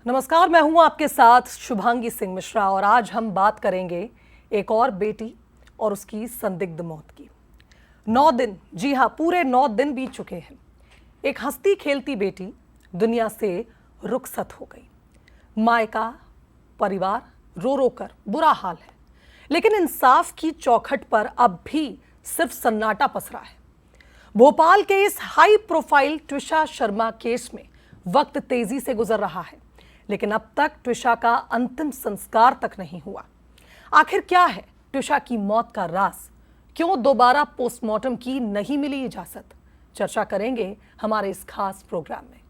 नमस्कार, मैं हूं आपके साथ शुभांगी सिंह मिश्रा और आज हम बात करेंगे एक और बेटी और उसकी संदिग्ध मौत की। 9 दिन, जी हां, पूरे 9 दिन बीत चुके हैं। एक हंसती खेलती बेटी दुनिया से रुखसत हो गई। मायका, परिवार रो रो कर बुरा हाल है, लेकिन इंसाफ की चौखट पर अब भी सिर्फ सन्नाटा पसरा है। भोपाल के इस high profile Twisha Sharma case में वक्त तेजी से गुजर रहा है, लेकिन अब तक ट्विशा का अंतिम संस्कार तक नहीं हुआ। आखिर क्या है ट्विशा की मौत का राज? क्यों दोबारा पोस्टमार्टम की नहीं मिली इजाजत? चर्चा करेंगे हमारे इस खास प्रोग्राम में।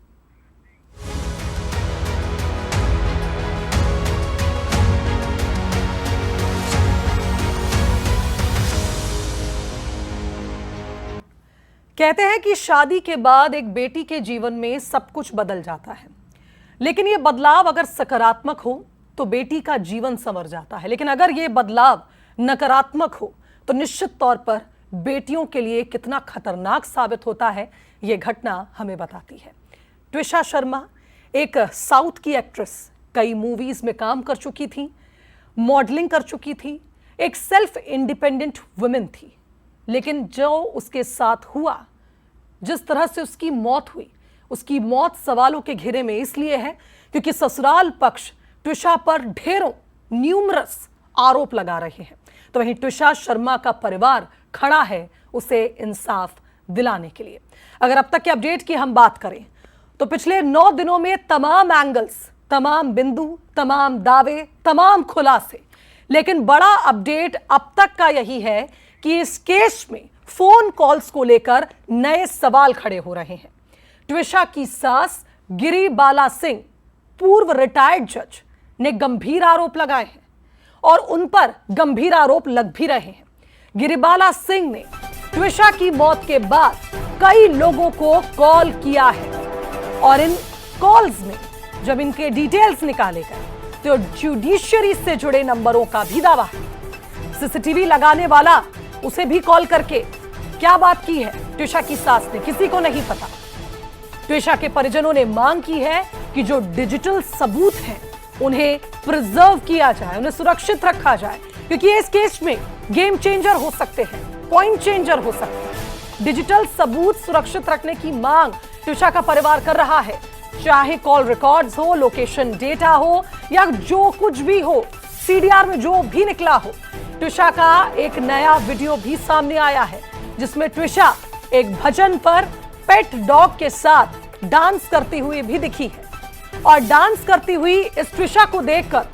कहते हैं कि शादी के बाद एक बेटी के जीवन में सब कुछ बदल जाता है, लेकिन यह बदलाव अगर सकारात्मक हो तो बेटी का जीवन संवर जाता है, लेकिन अगर यह बदलाव नकारात्मक हो तो निश्चित तौर पर बेटियों के लिए कितना खतरनाक साबित होता है, यह घटना हमें बताती है। ट्विशा शर्मा एक साउथ की एक्ट्रेस, कई मूवीज में काम कर चुकी थी, मॉडलिंग कर चुकी थी, एक सेल्फ इंडिपेंडेंट वुमेन थी। लेकिन जो उसके साथ हुआ, जिस तरह से उसकी मौत हुई, उसकी मौत सवालों के घेरे में इसलिए है क्योंकि ससुराल पक्ष ट्विशा पर ढेरों न्यूमरस आरोप लगा रहे हैं। तो वहीं ट्विशा शर्मा का परिवार खड़ा है उसे इंसाफ दिलाने के लिए। अगर अब तक के अपडेट की हम बात करें तो पिछले 9 दिनों में तमाम एंगल्स, तमाम बिंदु, तमाम दावे, तमाम खुलासे, लेकिन बड़ा अपडेट अब तक का यही है कि इस केस में फोन कॉल्स को लेकर नए सवाल खड़े हो रहे हैं। ट्विशा की सास गिरिबाला सिंह, पूर्व रिटायर्ड जज, ने गंभीर आरोप लगाए हैं और उन पर गंभीर आरोप लग भी रहे हैं। गिरिबाला सिंह ने ट्विशा की मौत के बाद कई लोगों को कॉल किया है और इन कॉल्स में जब इनके डिटेल्स निकाले गए तो जुडिशरी से जुड़े नंबरों का भी दावा है। सीसीटीवी लगाने वाला उसे भी कॉल करके क्या बात की है ट्विशा की सास ने, किसी को नहीं पता। ट्विशा के परिजनों ने मांग की है कि जो डिजिटल सबूत हैं उन्हें प्रिजर्व किया जाए, उन्हें सुरक्षित रखा जाए, क्योंकि इस केस में गेम चेंजर हो सकते हैं, पॉइंट चेंजर हो सकते हैं। डिजिटल सबूत सुरक्षित रखने की मांग ट्विशा का परिवार कर रहा है, चाहे कॉल रिकॉर्ड्स हो, लोकेशन डेटा हो या जो कुछ भी हो, सीडीआर में जो भी निकला हो। ट्विशा का एक नया वीडियो भी सामने आया है जिसमें ट्विशा एक भजन पर पेट डॉग के साथ डांस करती हुई भी दिखी है और डांस करती हुई इस ट्विशा को देखकर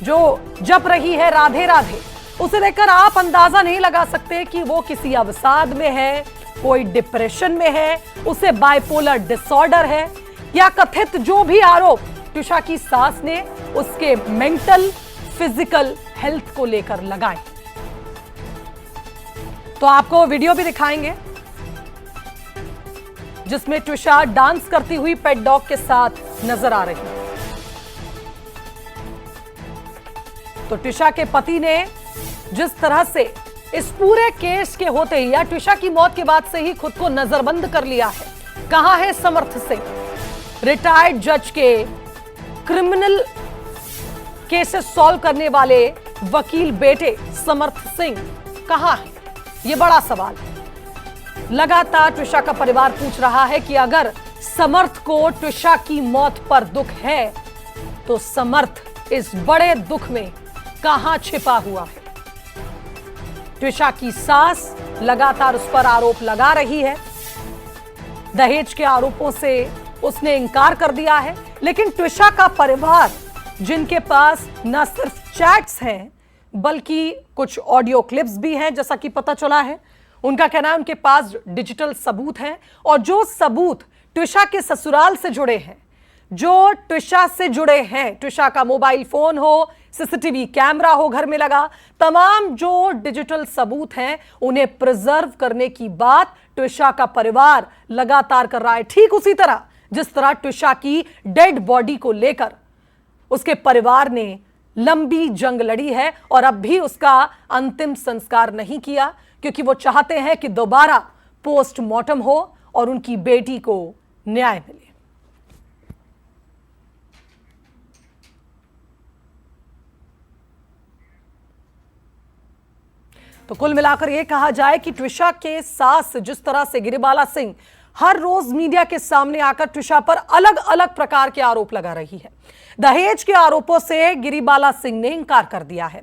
जो जप रही है राधे राधे, उसे देखकर आप अंदाजा नहीं लगा सकते कि वो किसी अवसाद में है, कोई डिप्रेशन में है, उसे बाइपोलर डिसऑर्डर है या कथित जो भी आरोप ट्विशा की सास ने उसके मेंटल फिजिकल हेल्थ को लेकर लगाए। तो आपको वीडियो भी दिखाएंगे जिसमें ट्विशा डांस करती हुई पेट डॉग के साथ नजर आ रही है। तो ट्विशा के पति ने जिस तरह से इस पूरे केस के होते ही या ट्विशा की मौत के बाद से ही खुद को नजरबंद कर लिया है। कहां है समर्थ सिंह, रिटायर्ड जज के क्रिमिनल केसेस सॉल्व करने वाले वकील बेटे समर्थ सिंह कहां है? यह बड़ा सवाल है। लगातार ट्विशा का परिवार पूछ रहा है कि अगर समर्थ को ट्विशा की मौत पर दुख है तो समर्थ इस बड़े दुख में कहां छिपा हुआ है? ट्विशा की सास लगातार उस पर आरोप लगा रही है, दहेज के आरोपों से उसने इंकार कर दिया है, लेकिन ट्विशा का परिवार, जिनके पास न सिर्फ चैट्स हैं बल्कि कुछ ऑडियो क्लिप्स भी हैं, जैसा कि पता चला है, उनका कहना है उनके पास डिजिटल सबूत हैं और जो सबूत ट्विशा के ससुराल से जुड़े हैं, जो ट्विशा से जुड़े हैं, ट्विशा का मोबाइल फोन हो, सीसीटीवी कैमरा हो घर में लगा, तमाम जो डिजिटल सबूत हैं उन्हें प्रिजर्व करने की बात ट्विशा का परिवार लगातार कर रहा है। ठीक उसी तरह जिस तरह ट्विशा की डेड बॉडी को लेकर उसके परिवार ने लंबी जंग लड़ी है और अब भी उसका अंतिम संस्कार नहीं किया, क्योंकि वो चाहते हैं कि दोबारा पोस्टमार्टम हो और उनकी बेटी को न्याय मिले। तो कुल मिलाकर यह कहा जाए कि ट्विशा के सास जिस तरह से गिरिबाला सिंह हर रोज मीडिया के सामने आकर ट्विशा पर अलग अलग प्रकार के आरोप लगा रही है। दहेज के आरोपों से गिरिबाला सिंह ने इंकार कर दिया है।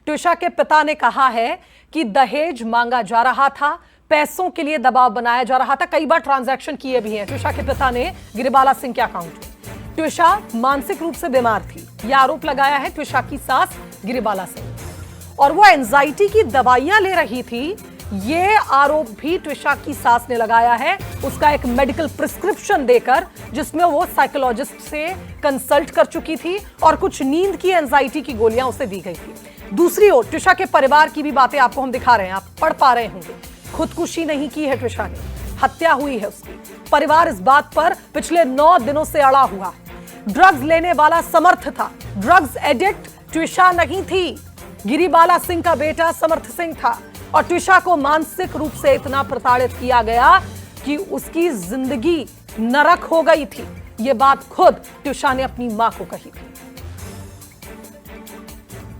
ट्विशा के पिता ने कहा है कि दहेज मांगा जा रहा था, पैसों के लिए दबाव बनाया जा रहा था, कई बार ट्रांजैक्शन किए भी हैं। ट्विशा के पिता ने गिरिबाला सिंह के अकाउंट में। ट्विशा मानसिक रूप से बीमार थी, यह आरोप लगाया है ट्विशा की सास गिरिबाला सिंह। और वो एंजाइटी की दवाइयां ले रही थी, ये आरोप भी ट्विशा की सास ने लगाया है, उसका एक मेडिकल प्रिस्क्रिप्शन देकर, जिसमें वो साइकोलॉजिस्ट से कंसल्ट कर चुकी थी और कुछ नींद की एंजाइटी की गोलियां उसे दी गई थी। दूसरी ओर ट्विशा के परिवार की भी बातें आपको हम दिखा रहे हैं, आप पढ़ पा रहे होंगे। खुदकुशी नहीं की है ट्विशा ने, हत्या हुई है उसकी। परिवार इस बात पर पिछले 9 दिनों से अड़ा हुआ है। ड्रग्स लेने वाला समर्थ था, ड्रग्स एडिक्ट ट्विशा नहीं थी, गिरिबाला सिंह का बेटा समर्थ सिंह था। और ट्विशा को मानसिक रूप से इतना प्रताड़ित किया गया कि उसकी जिंदगी नरक हो गई थी। यह बात खुद ट्विशा ने अपनी मां को कही थी।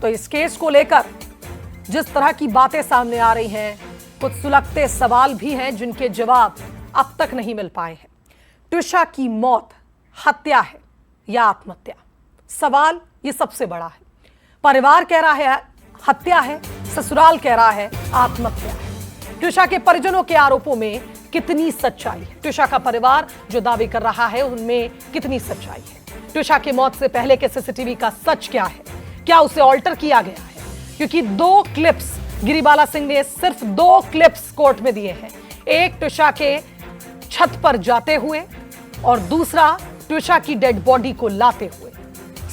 तो इस केस को लेकर जिस तरह की बातें सामने आ रही हैं, कुछ सुलगते सवाल भी हैं जिनके जवाब अब तक नहीं मिल पाए हैं। ट्विशा की मौत हत्या है या आत्महत्या? सवाल ये सबसे बड़ा है। परिवार कह रहा है हत्या है, ससुराल कह रहा है आत्महत्या है। ट्विशा के परिजनों के आरोपों में कितनी सच्चाई है? ट्विशा का परिवार जो दावे कर रहा है उनमें कितनी सच्चाई है? ट्विशा की मौत से पहले के सीसीटीवी का सच क्या है? क्या उसे ऑल्टर किया गया है? क्योंकि 2 क्लिप्स गिरिबाला सिंह ने सिर्फ 2 क्लिप्स कोर्ट में दिए हैं। एक ट्विशा के छत पर जाते हुए और दूसरा ट्विशा की डेड बॉडी को लाते हुए।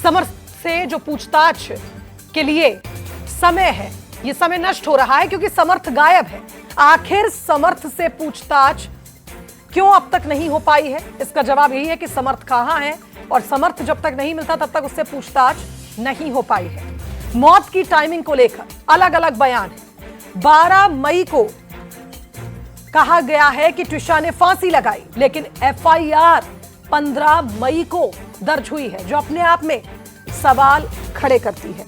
समर्थ से जो पूछताछ के लिए समय है, यह समय नष्ट हो रहा है क्योंकि समर्थ गायब है। आखिर समर्थ से पूछताछ क्यों अब तक नहीं हो पाई है? इसका जवाब यही है कि समर्थ कहां है, और समर्थ जब तक नहीं मिलता तब तक उससे पूछताछ नहीं हो पाई है। मौत की टाइमिंग को लेकर अलग अलग बयान है। 12 मई को कहा गया है कि ट्विशा ने फांसी लगाई, लेकिन एफआईआर 15 मई को दर्ज हुई है, जो अपने आप में सवाल खड़े करती है।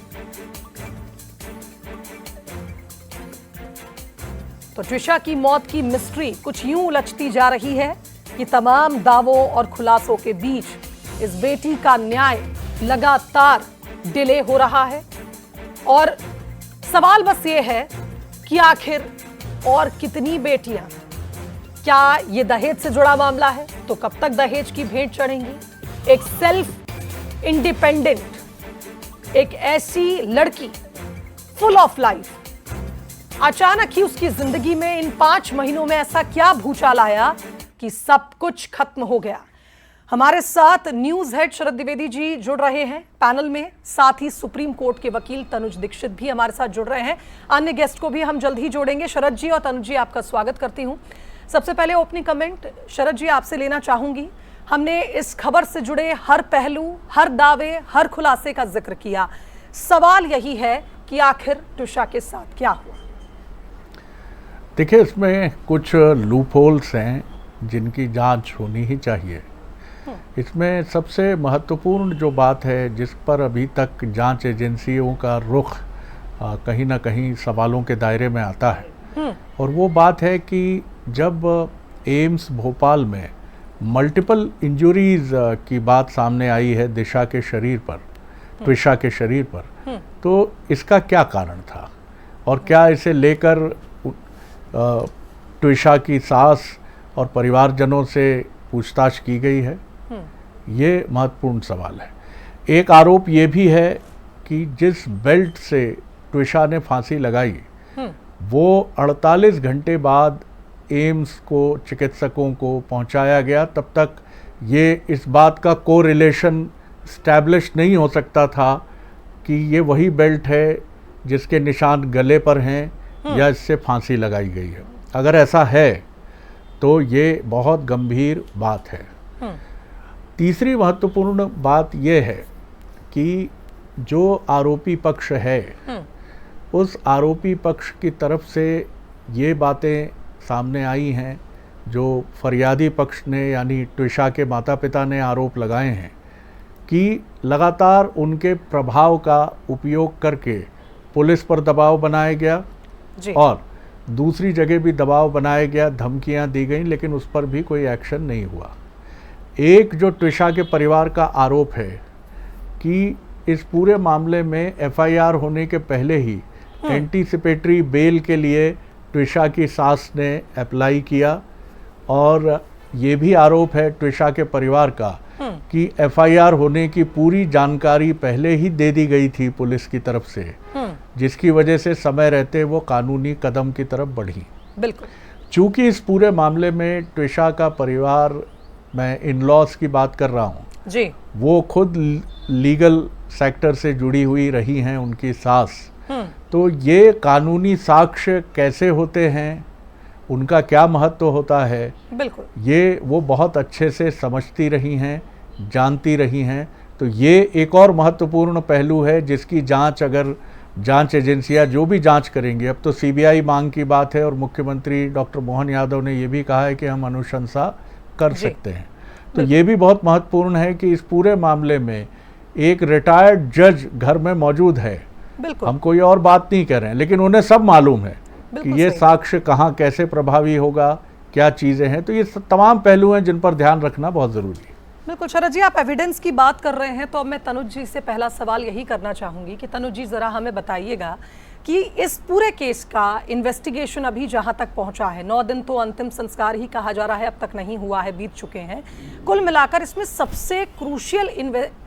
तो ट्विशा की मौत की मिस्ट्री कुछ यूं उलझती जा रही है कि तमाम दावों और खुलासों के बीच इस बेटी का न्याय लगातार डिले हो रहा है। और सवाल बस ये है कि आखिर और कितनी बेटियां? क्या ये दहेज से जुड़ा मामला है तो कब तक दहेज की भेंट चढ़ेंगी? एक सेल्फ इंडिपेंडेंट, एक ऐसी लड़की फुल ऑफ लाइफ, अचानक ही उसकी जिंदगी में इन 5 महीनों में ऐसा क्या भूचाल आया कि सब कुछ खत्म हो गया। हमारे साथ न्यूज हेड शरद द्विवेदी जी जुड़ रहे हैं पैनल में, साथ ही सुप्रीम कोर्ट के वकील तनुज दीक्षित भी हमारे साथ जुड़ रहे हैं। अन्य गेस्ट को भी हम जल्द ही जोड़ेंगे। शरद जी और तनुज जी, आपका स्वागत करती हूं। सबसे पहले ओपनिंग कमेंट शरद जी आपसे लेना चाहूंगी। हमने इस खबर से जुड़े हर पहलू, हर दावे, हर खुलासे का जिक्र किया। सवाल यही है कि आखिर ट्विशा के साथ क्या हुआ? देखिए, इसमें कुछ लूप होल्स हैं जिनकी जांच होनी ही चाहिए। इसमें सबसे महत्वपूर्ण जो बात है, जिस पर अभी तक जांच एजेंसियों का रुख कहीं ना कहीं सवालों के दायरे में आता है, और वो बात है कि जब एम्स भोपाल में मल्टीपल इंजरीज की बात सामने आई है दिशा के शरीर पर, ट्विशा के शरीर पर, तो इसका क्या कारण था और क्या इसे लेकर ट्विशा की सास और परिवारजनों से पूछताछ की गई है? ये महत्वपूर्ण सवाल है। एक आरोप ये भी है कि जिस बेल्ट से ट्विशा ने फांसी लगाई, वो 48 घंटे बाद एम्स को चिकित्सकों को पहुंचाया गया। तब तक ये इस बात का कोरिलेशन स्टैब्लिश नहीं हो सकता था कि ये वही बेल्ट है जिसके निशान गले पर हैं या इससे फांसी लगाई गई है। अगर ऐसा है तो ये बहुत गंभीर बात है। तीसरी महत्वपूर्ण बात यह है कि जो आरोपी पक्ष है, उस आरोपी पक्ष की तरफ से ये बातें सामने आई हैं जो फरियादी पक्ष ने यानी ट्विशा के माता पिता ने आरोप लगाए हैं कि लगातार उनके प्रभाव का उपयोग करके पुलिस पर दबाव बनाया गया जी। और दूसरी जगह भी दबाव बनाया गया, धमकियां दी गई, लेकिन उस पर भी कोई एक्शन नहीं हुआ। एक जो ट्विशा के परिवार का आरोप है कि इस पूरे मामले में एफआईआर होने के पहले ही एंटीसिपेटरी बेल के लिए ट्विशा की सास ने अप्लाई किया, और ये भी आरोप है ट्विशा के परिवार का कि एफआईआर होने की पूरी जानकारी पहले ही दे दी गई थी पुलिस की तरफ से, जिसकी वजह से समय रहते वो कानूनी कदम की तरफ बढ़ी। बिल्कुल। चूंकि इस पूरे मामले में ट्विशा का परिवार, मैं इन लॉज की बात कर रहा हूँ जी, वो खुद लीगल सेक्टर से जुड़ी हुई रही हैं, उनकी सास, तो ये कानूनी साक्ष्य कैसे होते हैं, उनका क्या महत्व होता है, बिल्कुल, ये वो बहुत अच्छे से समझती रही हैं, जानती रही हैं। तो ये एक और महत्वपूर्ण पहलू है जिसकी जांच, अगर जांच एजेंसियां जो भी जांच करेंगी, अब तो सीबीआई मांग की बात है और मुख्यमंत्री डॉक्टर मोहन यादव ने ये भी कहा है कि हम अनुशंसा कर सकते हैं। तो ये भी बहुत महत्वपूर्ण है कि इस पूरे मामले में एक रिटायर्ड जज घर में मौजूद है। हम कोई और बात नहीं कर रहे हैं, लेकिन उन्हें सब मालूम है कि ये साक्ष्य कहाँ कैसे प्रभावी होगा, क्या चीज़ें हैं। तो ये तमाम पहलू हैं जिन पर ध्यान रखना बहुत ज़रूरी है। बिल्कुल। शरद जी, आप एविडेंस की बात कर रहे हैं, तो अब मैं तनुज जी से पहला सवाल यही करना चाहूँगी कि तनुज जी ज़रा हमें बताइएगा कि इस पूरे केस का इन्वेस्टिगेशन अभी जहाँ तक पहुँचा है, 9 दिन तो अंतिम संस्कार ही कहा जा रहा है, अब तक नहीं हुआ है, बीत चुके हैं। कुल मिलाकर इसमें सबसे क्रूशियल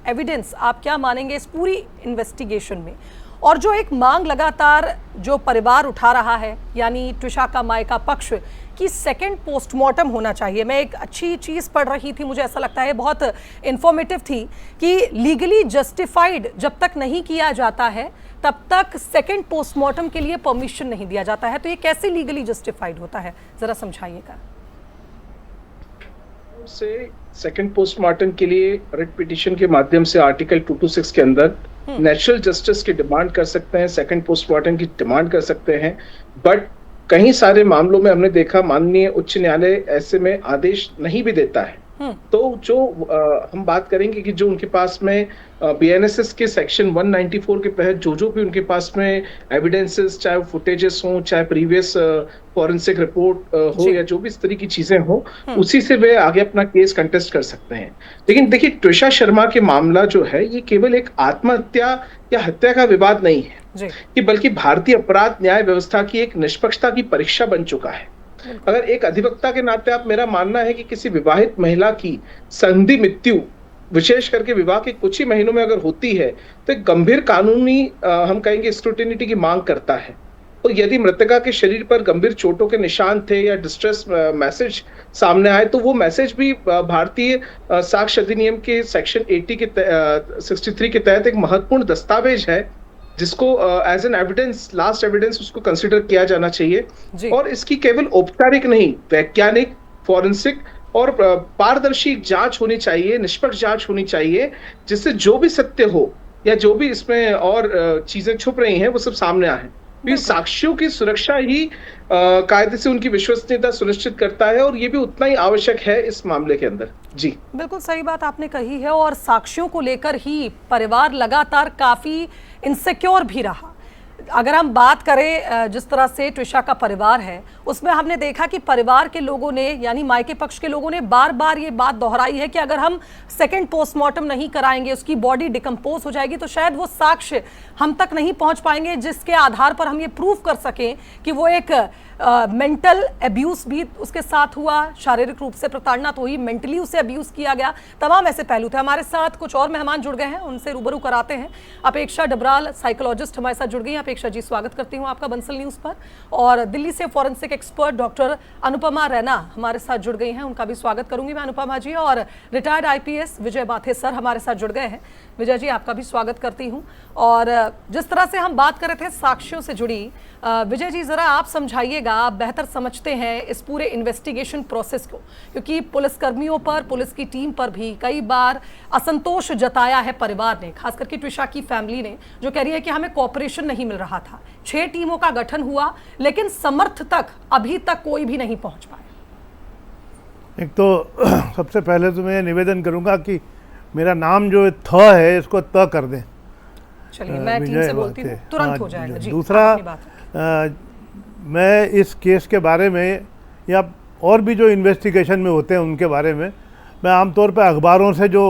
एविडेंस आप क्या मानेंगे इस पूरी इन्वेस्टिगेशन में? और जो एक मांग लगातार जो परिवार उठा रहा है, यानी ट्विशा का मायका पक्ष कि सेकंड पोस्टमार्टम होना चाहिए। मैं एक अच्छी चीज़ पढ़ रही थी, मुझे ऐसा लगता है बहुत इन्फॉर्मेटिव थी, कि लीगली जस्टिफाइड जब तक नहीं किया जाता है तब तक सेकंड पोस्टमार्टम के लिए परमिशन नहीं दिया जाता है। तो ये कैसे लीगली जस्टिफाइड होता है, ज़रा समझाइएगा। से सेकंड पोस्टमार्टम के लिए रिट पिटीशन के माध्यम से आर्टिकल 226 के अंदर नेचुरल जस्टिस की डिमांड कर सकते हैं, सेकंड पोस्टमार्टम की डिमांड कर सकते हैं। बट कई सारे मामलों में हमने देखा माननीय उच्च न्यायालय ऐसे में आदेश नहीं भी देता है। तो जो हम बात करेंगे कि जो उनके पास में बीएनएसएस के सेक्शन 194 के तहत जो भी उनके पास में एविडेंसेस, चाहे वो फुटेजेस हो, चाहे प्रीवियस फॉरेंसिक रिपोर्ट हो, या जो भी इस तरह की चीजें हो, उसी से वे आगे अपना केस कंटेस्ट कर सकते हैं। लेकिन देखिए, ट्विशा शर्मा के मामला जो है ये केवल एक आत्महत्या या हत्या का विवाद नहीं है, कि बल्कि भारतीय अपराध न्याय व्यवस्था की एक निष्पक्षता की परीक्षा बन चुका है। अगर एक अधिवक्ता के नाते आप, मेरा मानना है कि किसी विवाहित महिला की संधि मृत्यु, विशेष करके विवाह के कुछ ही महीनों में अगर होती है, तो एक गंभीर कानूनी हम कहेंगे स्क्रूटिनिटी की मांग करता है। और यदि मृतका के शरीर पर गंभीर चोटों के निशान थे या डिस्ट्रेस मैसेज सामने आए, तो वो मैसेज भी भारतीय साक्ष्य अधिनियम के सेक्शन 63 के तहत एक महत्वपूर्ण दस्तावेज है, जिसको as an evidence, last evidence उसको कंसीडर किया जाना चाहिए। और इसकी केवल औपचारिक नहीं, वैज्ञानिक, फॉरेंसिक और पारदर्शी जांच होनी चाहिए, निष्पक्ष जांच होनी चाहिए, जिससे जो भी सत्य हो या जो भी इसमें और चीजें छुप रही हैं वो सब सामने आए। साक्ष्यों की सुरक्षा ही कायदे से उनकी विश्वसनीयता सुनिश्चित करता है, और ये भी उतना ही आवश्यक है इस मामले के अंदर। जी, बिल्कुल सही बात आपने कही है। और साक्ष्यों को लेकर ही परिवार लगातार काफी इनसिक्योर भी रहा। अगर हम बात करें जिस तरह से ट्विशा का परिवार है, उसमें हमने देखा कि परिवार के लोगों ने, यानी मायके पक्ष के लोगों ने बार बार ये बात दोहराई है कि अगर हम सेकंड पोस्टमार्टम नहीं कराएंगे, उसकी बॉडी डिकम्पोज हो जाएगी, तो शायद वो साक्ष्य हम तक नहीं पहुंच पाएंगे जिसके आधार पर हम ये प्रूव कर सकें कि वो एक मेंटल अब्यूज भी उसके साथ हुआ, शारीरिक रूप से प्रताड़ना तो हुई, मेंटली उसे अब्यूज किया गया, तमाम ऐसे पहलू थे। हमारे साथ कुछ और मेहमान जुड़ गए हैं, उनसे रूबरू कराते हैं। अपेक्षा डबराल, साइकोलॉजिस्ट, हमारे साथ जुड़ गई हैं। अपेक्षा जी, स्वागत करती हूँ आपका बंसल न्यूज़ पर। और दिल्ली से forensic expert doctor Anupama Raina हमारे साथ जुड़ गई हैं, उनका भी स्वागत करूंगी मैं अनुपमा जी। और रिटायर्ड आईपीएस विजय बाथे सर हमारे साथ जुड़ गए हैं। विजय जी, आपका भी स्वागत करती हूँ। और जिस तरह से हम बात कर रहे थे साक्ष्यों से जुड़ी, विजय जी ज़रा आप समझाइएगा, आप बेहतर समझते हैं इस पूरे इन्वेस्टिगेशन प्रोसेस को, क्योंकि पुलिसकर्मियों पर, पुलिस की टीम पर भी कई बार असंतोष जताया है परिवार ने, खास करके ट्विशा की फैमिली ने, जो कह रही है कि हमें कोऑपरेशन नहीं मिल रहा था। 6 टीमों का गठन हुआ, लेकिन समर्थ तक अभी तक कोई भी नहीं पहुंच पाया। एक तो सबसे पहले तो मैं निवेदन करूंगा कि मेरा नाम जो थ है इसको त कर दें। चलिए, मैं टीम से बोलती हूँ, तुरंत हो जाएगा जी। दूसरा, मैं इस केस के बारे में या और भी जो इन्वेस्टिगेशन में होते हैं उनके बारे में मैं आमतौर पर अखबारों से जो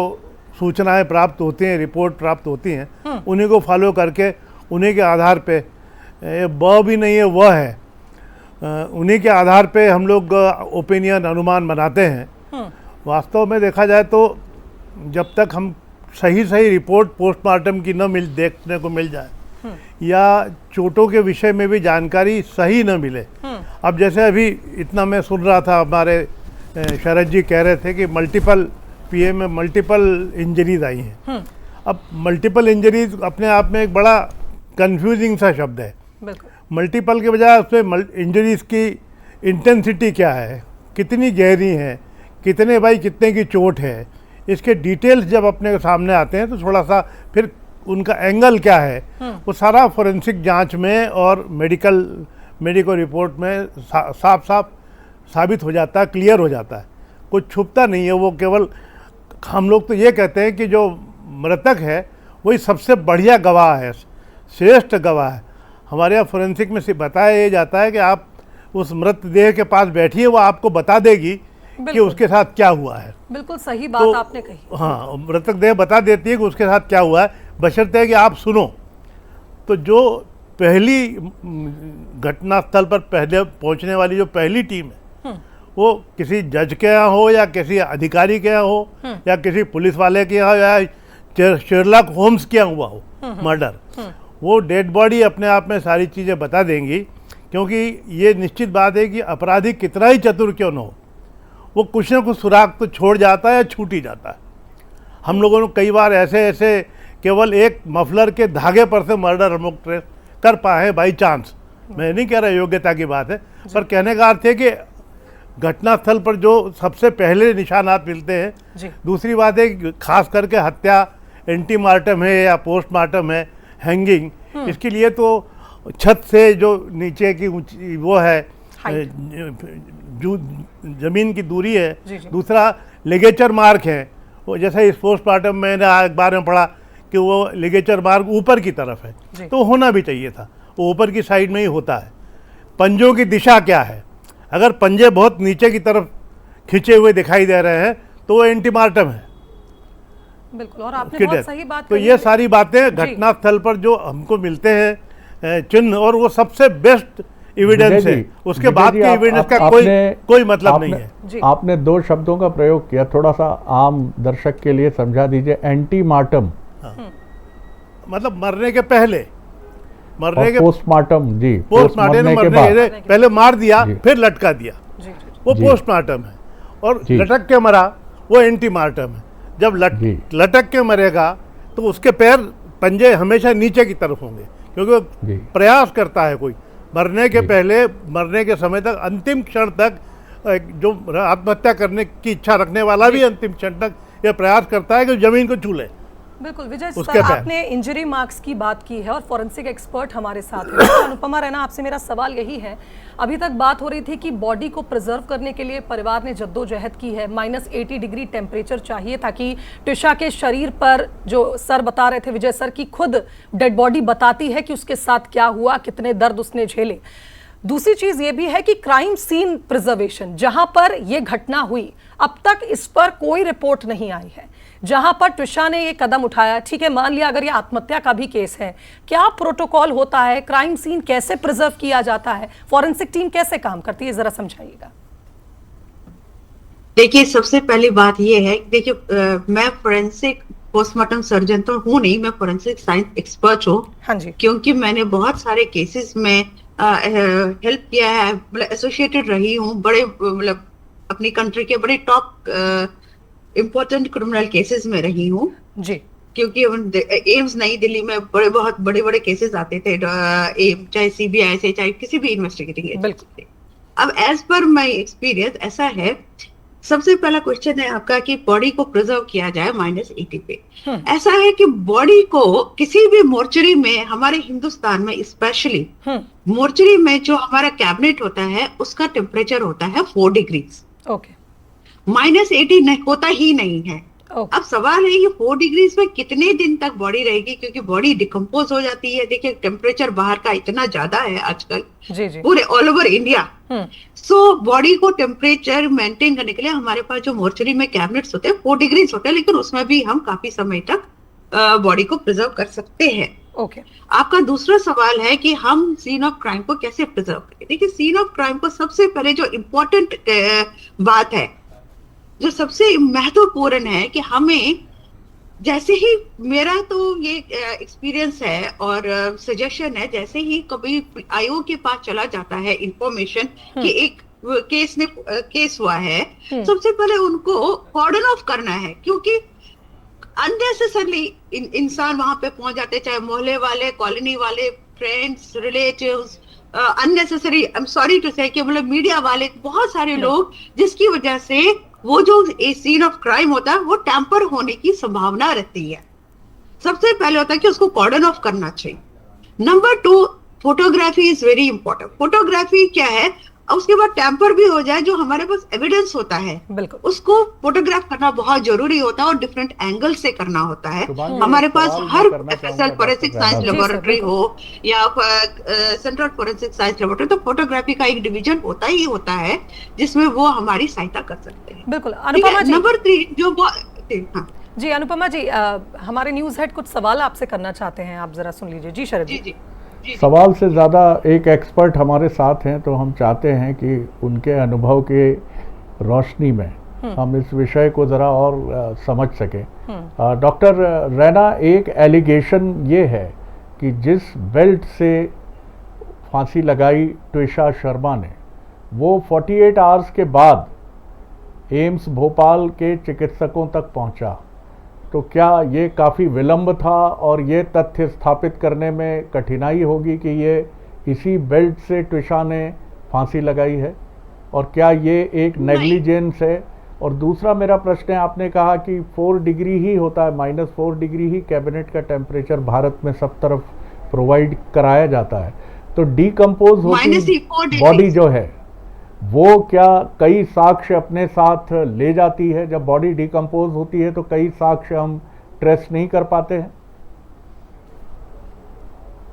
सूचनाएं प्राप्त होती हैं, रिपोर्ट प्राप्त होती हैं, उन्हीं को फॉलो करके उन्हीं के आधार पे, ये ब भी नहीं है वह है, उन्हीं के आधार पे हम लोग ओपिनियन, अनुमान बनाते हैं। वास्तव में देखा जाए तो जब तक हम सही रिपोर्ट पोस्टमार्टम की देखने को मिल जाए या चोटों के विषय में भी जानकारी सही न मिले, अब जैसे अभी इतना मैं सुन रहा था, हमारे शरद जी कह रहे थे कि मल्टीपल पीएम में मल्टीपल इंजरीज आई हैं। अब मल्टीपल इंजरीज अपने आप में एक बड़ा कंफ्यूजिंग सा शब्द है। मल्टीपल के बजाय उसमें इंजरीज की इंटेंसिटी क्या है, कितनी गहरी है, कितने की चोट है, इसके डिटेल्स जब अपने सामने आते हैं तो थोड़ा सा फिर उनका एंगल क्या है वो सारा फोरेंसिक जांच में और मेडिकल रिपोर्ट में साफ साबित हो जाता है, क्लियर हो जाता है, कुछ छुपता नहीं है। वो केवल हम लोग तो ये कहते हैं कि जो मृतक है वही सबसे बढ़िया गवाह है, श्रेष्ठ गवाह है। हमारे यहाँ फोरेंसिक में से बताया ये जाता है कि आप उस मृतदेह के पास बैठिए, वो आपको बता देगी कि उसके साथ क्या हुआ है। बिल्कुल सही बात आपने कही। हाँ, मृतक देह बता देती है कि उसके साथ क्या हुआ है, बशर्ते है कि आप सुनो। तो जो पहली घटनास्थल पर पहले पहुंचने वाली जो पहली टीम है वो किसी जज के यहाँ हो या किसी अधिकारी के यहाँ हो या किसी पुलिस वाले के यहाँ या शेरलॉक होम्स के यहाँ हुआ हो मर्डर, वो डेड बॉडी अपने आप में सारी चीज़ें बता देंगी। क्योंकि ये निश्चित बात है कि अपराधी कितना ही चतुर क्यों न हो, वो कुछ ना कुछ सुराग तो छोड़ जाता है या छूट ही जाता है। हम लोगों ने कई बार ऐसे केवल एक मफलर के धागे पर से मर्डर हम लोग ट्रेस कर पाए बाई चांस। मैं नहीं कह रहा योग्यता की बात है, पर कहने का अर्थ है कि घटनास्थल पर जो सबसे पहले निशानात मिलते हैं। दूसरी बात है कि खास करके हत्या एंटीमार्टम है या पोस्टमार्टम है, हैंगिंग, इसके लिए तो छत से जो नीचे की ऊंची वो है जो जमीन की दूरी है, दूसरा लिगेचर मार्क है। वो जैसे इस पोस्टमार्टम में एक बार में पढ़ा कि वो लिगेचर मार्क ऊपर की तरफ है, तो होना भी चाहिए था, वो ऊपर की साइड में ही होता है। पंजों की दिशा क्या है, अगर पंजे बहुत नीचे की तरफ खिंचे हुए दिखाई दे रहे हैं तो वो एंटीमार्टम है। बिल्कुल, और आपने बहुत सही बात तो ये सारी बातें घटनास्थल पर जो हमको मिलते हैं चिन्ह, और वो सबसे बेस्ट एविडेंस है, उसके बाद के एविडेंस का कोई मतलब नहीं है। आपने दो शब्दों का प्रयोग किया, थोड़ा सा आम दर्शक के लिए समझा दीजिए। एंटीमार्टम मतलब मरने के पहले, मरने के पोस्टमार्टम। जी, पोस्टमार्टम मरने के पहले मार दिया फिर लटका दिया, वो पोस्टमार्टम है। और लटक के मरा वो एंटीमार्टम है। जब लटक के मरेगा तो उसके पैर पंजे हमेशा नीचे की तरफ होंगे, क्योंकि प्रयास करता है कोई मरने के पहले, मरने के समय तक, अंतिम क्षण तक, जो आत्महत्या करने की इच्छा रखने वाला भी अंतिम क्षण तक यह प्रयास करता है कि जमीन को छू ले। बिल्कुल विजय सर, आपने इंजरी मार्क्स की बात की है और फॉरेंसिक एक्सपर्ट हमारे साथ हैं। अनुपमा रैना, आपसे मेरा सवाल यही है, अभी तक बात हो रही थी कि बॉडी को प्रिजर्व करने के लिए परिवार ने जद्दोजहद की है, -80 डिग्री टेम्परेचर चाहिए ताकि ट्विशा के शरीर पर, जो सर बता रहे थे विजय सर, की खुद डेड बॉडी बताती है कि उसके साथ क्या हुआ, कितने दर्द उसने झेले। दूसरी चीज ये भी है कि क्राइम सीन प्रिजर्वेशन, जहां पर यह घटना हुई, अब तक इस पर कोई रिपोर्ट नहीं आई है। जहां पर ट्विशा ने ये कदम उठाया, ठीक है, मान लिया अगर ये आत्महत्या का भी केस है, क्या प्रोटोकॉल होता है, क्राइम सीन कैसे प्रिजर्व किया जाता है, फॉरेंसिक टीम कैसे काम करती है, जरा समझाइएगा। देखिए, सबसे पहली बात ये है, देखिए मैं फोरेंसिक पोस्टमार्टम सर्जन तो हूँ नहीं, मैं फोरेंसिक साइंस एक्सपर्ट हूँ। हाँ जी। क्योंकि मैंने बहुत सारे केसेस में हेल्प किया है, मतलब एसोसिएटेड रही हूँ, बड़े मतलब अपनी कंट्री के बड़े टॉप इम्पोर्टेंट क्रिमिनल केसेस में रही हूँ जी। क्योंकि एम्स नई दिल्ली में बहुत बड़े केसेस आते थे, चाहे सीबीआई से, चाहे किसी भी इन्वेस्टिगेटिंग एजेंसी से। अब एज पर माय एक्सपीरियंस ऐसा है, सबसे पहला क्वेश्चन है आपका कि बॉडी को प्रिजर्व किया जाए -80 पे। ऐसा है कि बॉडी को किसी भी मोर्चरी में, हमारे हिंदुस्तान में स्पेशली मोर्चरी में जो हमारा कैबिनेट होता है उसका टेम्परेचर होता है 4 डिग्री। ओके, -80 होता ही नहीं है। अब सवाल है ये 4 डिग्रीज में कितने दिन तक बॉडी रहेगी, क्योंकि बॉडी डिकम्पोज हो जाती है। देखिए टेम्परेचर बाहर का इतना ज्यादा है आजकल जी जी पूरे all over India. So body को टेम्परेचर मेंटेन करने के लिए हमारे पास जो मोर्चरी में कैबिनेट्स होते हैं 4 डिग्रीज होते हैं, लेकिन उसमें भी हम काफी समय तक बॉडी को प्रिजर्व कर सकते हैं। ओके आपका दूसरा सवाल है कि हम सीन ऑफ क्राइम को कैसे प्रिजर्व करें। देखिए सीन ऑफ क्राइम को सबसे पहले जो इम्पोर्टेंट बात है, जो सबसे महत्वपूर्ण है कि हमें, जैसे ही मेरा तो ये एक्सपीरियंस है और सजेशन है, जैसे ही कभी आयोग के पास चला जाता है इंफॉर्मेशन कि एक केस हुआ है, सबसे पहले उनको कॉर्डन ऑफ करना है, क्योंकि अननेसेसरली इंसान वहां पे पहुंच जाते, चाहे मोहल्ले वाले, कॉलोनी वाले, friends, relatives, unnecessary, I am sorry to say, मतलब मीडिया वाले, बहुत सारे लोग, जिसकी वजह से वो जो सीन ऑफ क्राइम होता है वो टैंपर होने की संभावना रहती है। सबसे पहले होता है कि उसको कॉर्डन ऑफ करना चाहिए। Number 2, photography is very important. Photography क्या है, उसके बाद टैंपर भी हो जाए, जो हमारे पास एविडेंस होता है बिल्कुल उसको फोटोग्राफ करना बहुत जरूरी होता है और डिफरेंट एंगल से करना होता है। हमारे पास हर FSL फोरेंसिक साइंस लेबोरेटरी हो या सेंट्रल फोरेंसिक साइंस लेबोरेटरी, तो फोटोग्राफी का एक डिवीजन होता ही होता है जिसमें वो हमारी सहायता कर सकते हैं। बिल्कुल अनुपमा जी। नंबर 3 जो हाँ जी अनुपमा जी, हमारे न्यूज हेड कुछ सवाल आपसे करना चाहते हैं, आप जरा सुन लीजिए। जी शरद जी। जी सवाल से ज़्यादा एक एक्सपर्ट हमारे साथ हैं, तो हम चाहते हैं कि उनके अनुभव के रोशनी में हम इस विषय को ज़रा और समझ सकें। डॉक्टर रैना, एक एलिगेशन ये है कि जिस बेल्ट से फांसी लगाई ट्विशा शर्मा ने, वो 48 आवर्स के बाद एम्स भोपाल के चिकित्सकों तक पहुंचा, तो क्या ये काफ़ी विलंब था और ये तथ्य स्थापित करने में कठिनाई होगी कि ये इसी बेल्ट से ट्विशा ने फांसी लगाई है, और क्या ये एक नेग्लिजेंस है? और दूसरा मेरा प्रश्न है, आपने कहा कि 4 डिग्री ही होता है, -4 डिग्री ही कैबिनेट का टेम्परेचर भारत में सब तरफ प्रोवाइड कराया जाता है, तो डीकम्पोज होती बॉडी जो है वो क्या कई साक्ष्य अपने साथ ले जाती है? जब बॉडी डिकम्पोज होती है तो कई साक्ष्य हम ट्रेस नहीं कर पाते हैं।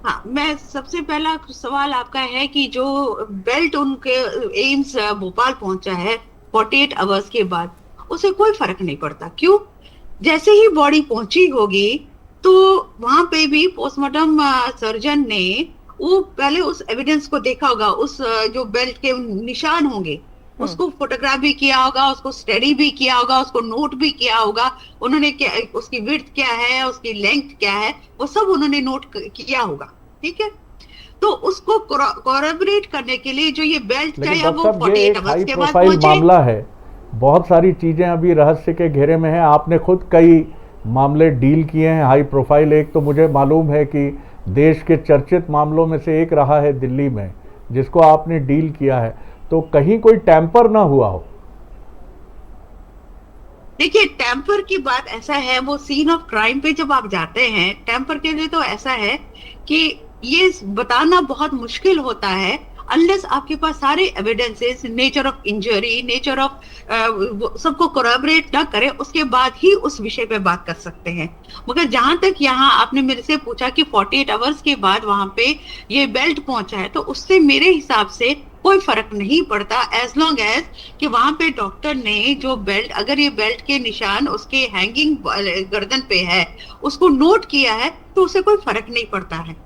हाँ, मैं सबसे पहला सवाल आपका है कि जो बेल्ट उनके एम्स भोपाल पहुंचा है 48 आवर्स के बाद, उसे कोई फर्क नहीं पड़ता। क्यों? जैसे ही बॉडी पहुंची होगी तो वहां पे भी पोस्टमार्टम सर्जन ने वो पहले उस एविडेंस को देखा होगा, उस जो बेल्ट के निशान होंगे उसको फोटोग्राफ भी किया होगा, उसको स्टडी भी किया होगा, उसको नोट भी किया होगा। उन्होंने क्या, उसकी विड्थ क्या है, उसकी लेंथ क्या है, वो सब उन्होंने नोट किया होगा। ठीक है, तो उसको कोरबोरेट करने के लिए जो ये बेल्ट चाहे वो 48 आवर्स के बाद पहुंचे। मामला है, बहुत सारी चीजें अभी रहस्य के घेरे में है। आपने खुद कई मामले डील किए हैं हाई प्रोफाइल। एक तो मुझे मालूम है कि देश के चर्चित मामलों में से एक रहा है दिल्ली में, जिसको आपने डील किया है, तो कहीं कोई टैंपर ना हुआ हो? देखिए, टैंपर की बात ऐसा है, वो सीन ऑफ क्राइम पे जब आप जाते हैं टैंपर के लिए, तो ऐसा है कि ये बताना बहुत मुश्किल होता है अनलेस आपके पास सारे evidences, nature of injury, nature of सबको कोरबोरेट ना करे, उसके बाद ही उस विषय पे बात कर सकते हैं। मगर जहां तक यहाँ आपने मेरे से पूछा कि 48 आवर्स के बाद वहां पे ये बेल्ट पहुंचा है, तो उससे मेरे हिसाब से कोई फर्क नहीं पड़ता, एज लॉन्ग एज कि वहां पे डॉक्टर ने जो बेल्ट, अगर ये बेल्ट के निशान उसके हैंगिंग गर्दन पे है, उसको नोट किया है, तो उसे कोई फर्क नहीं पड़ता है।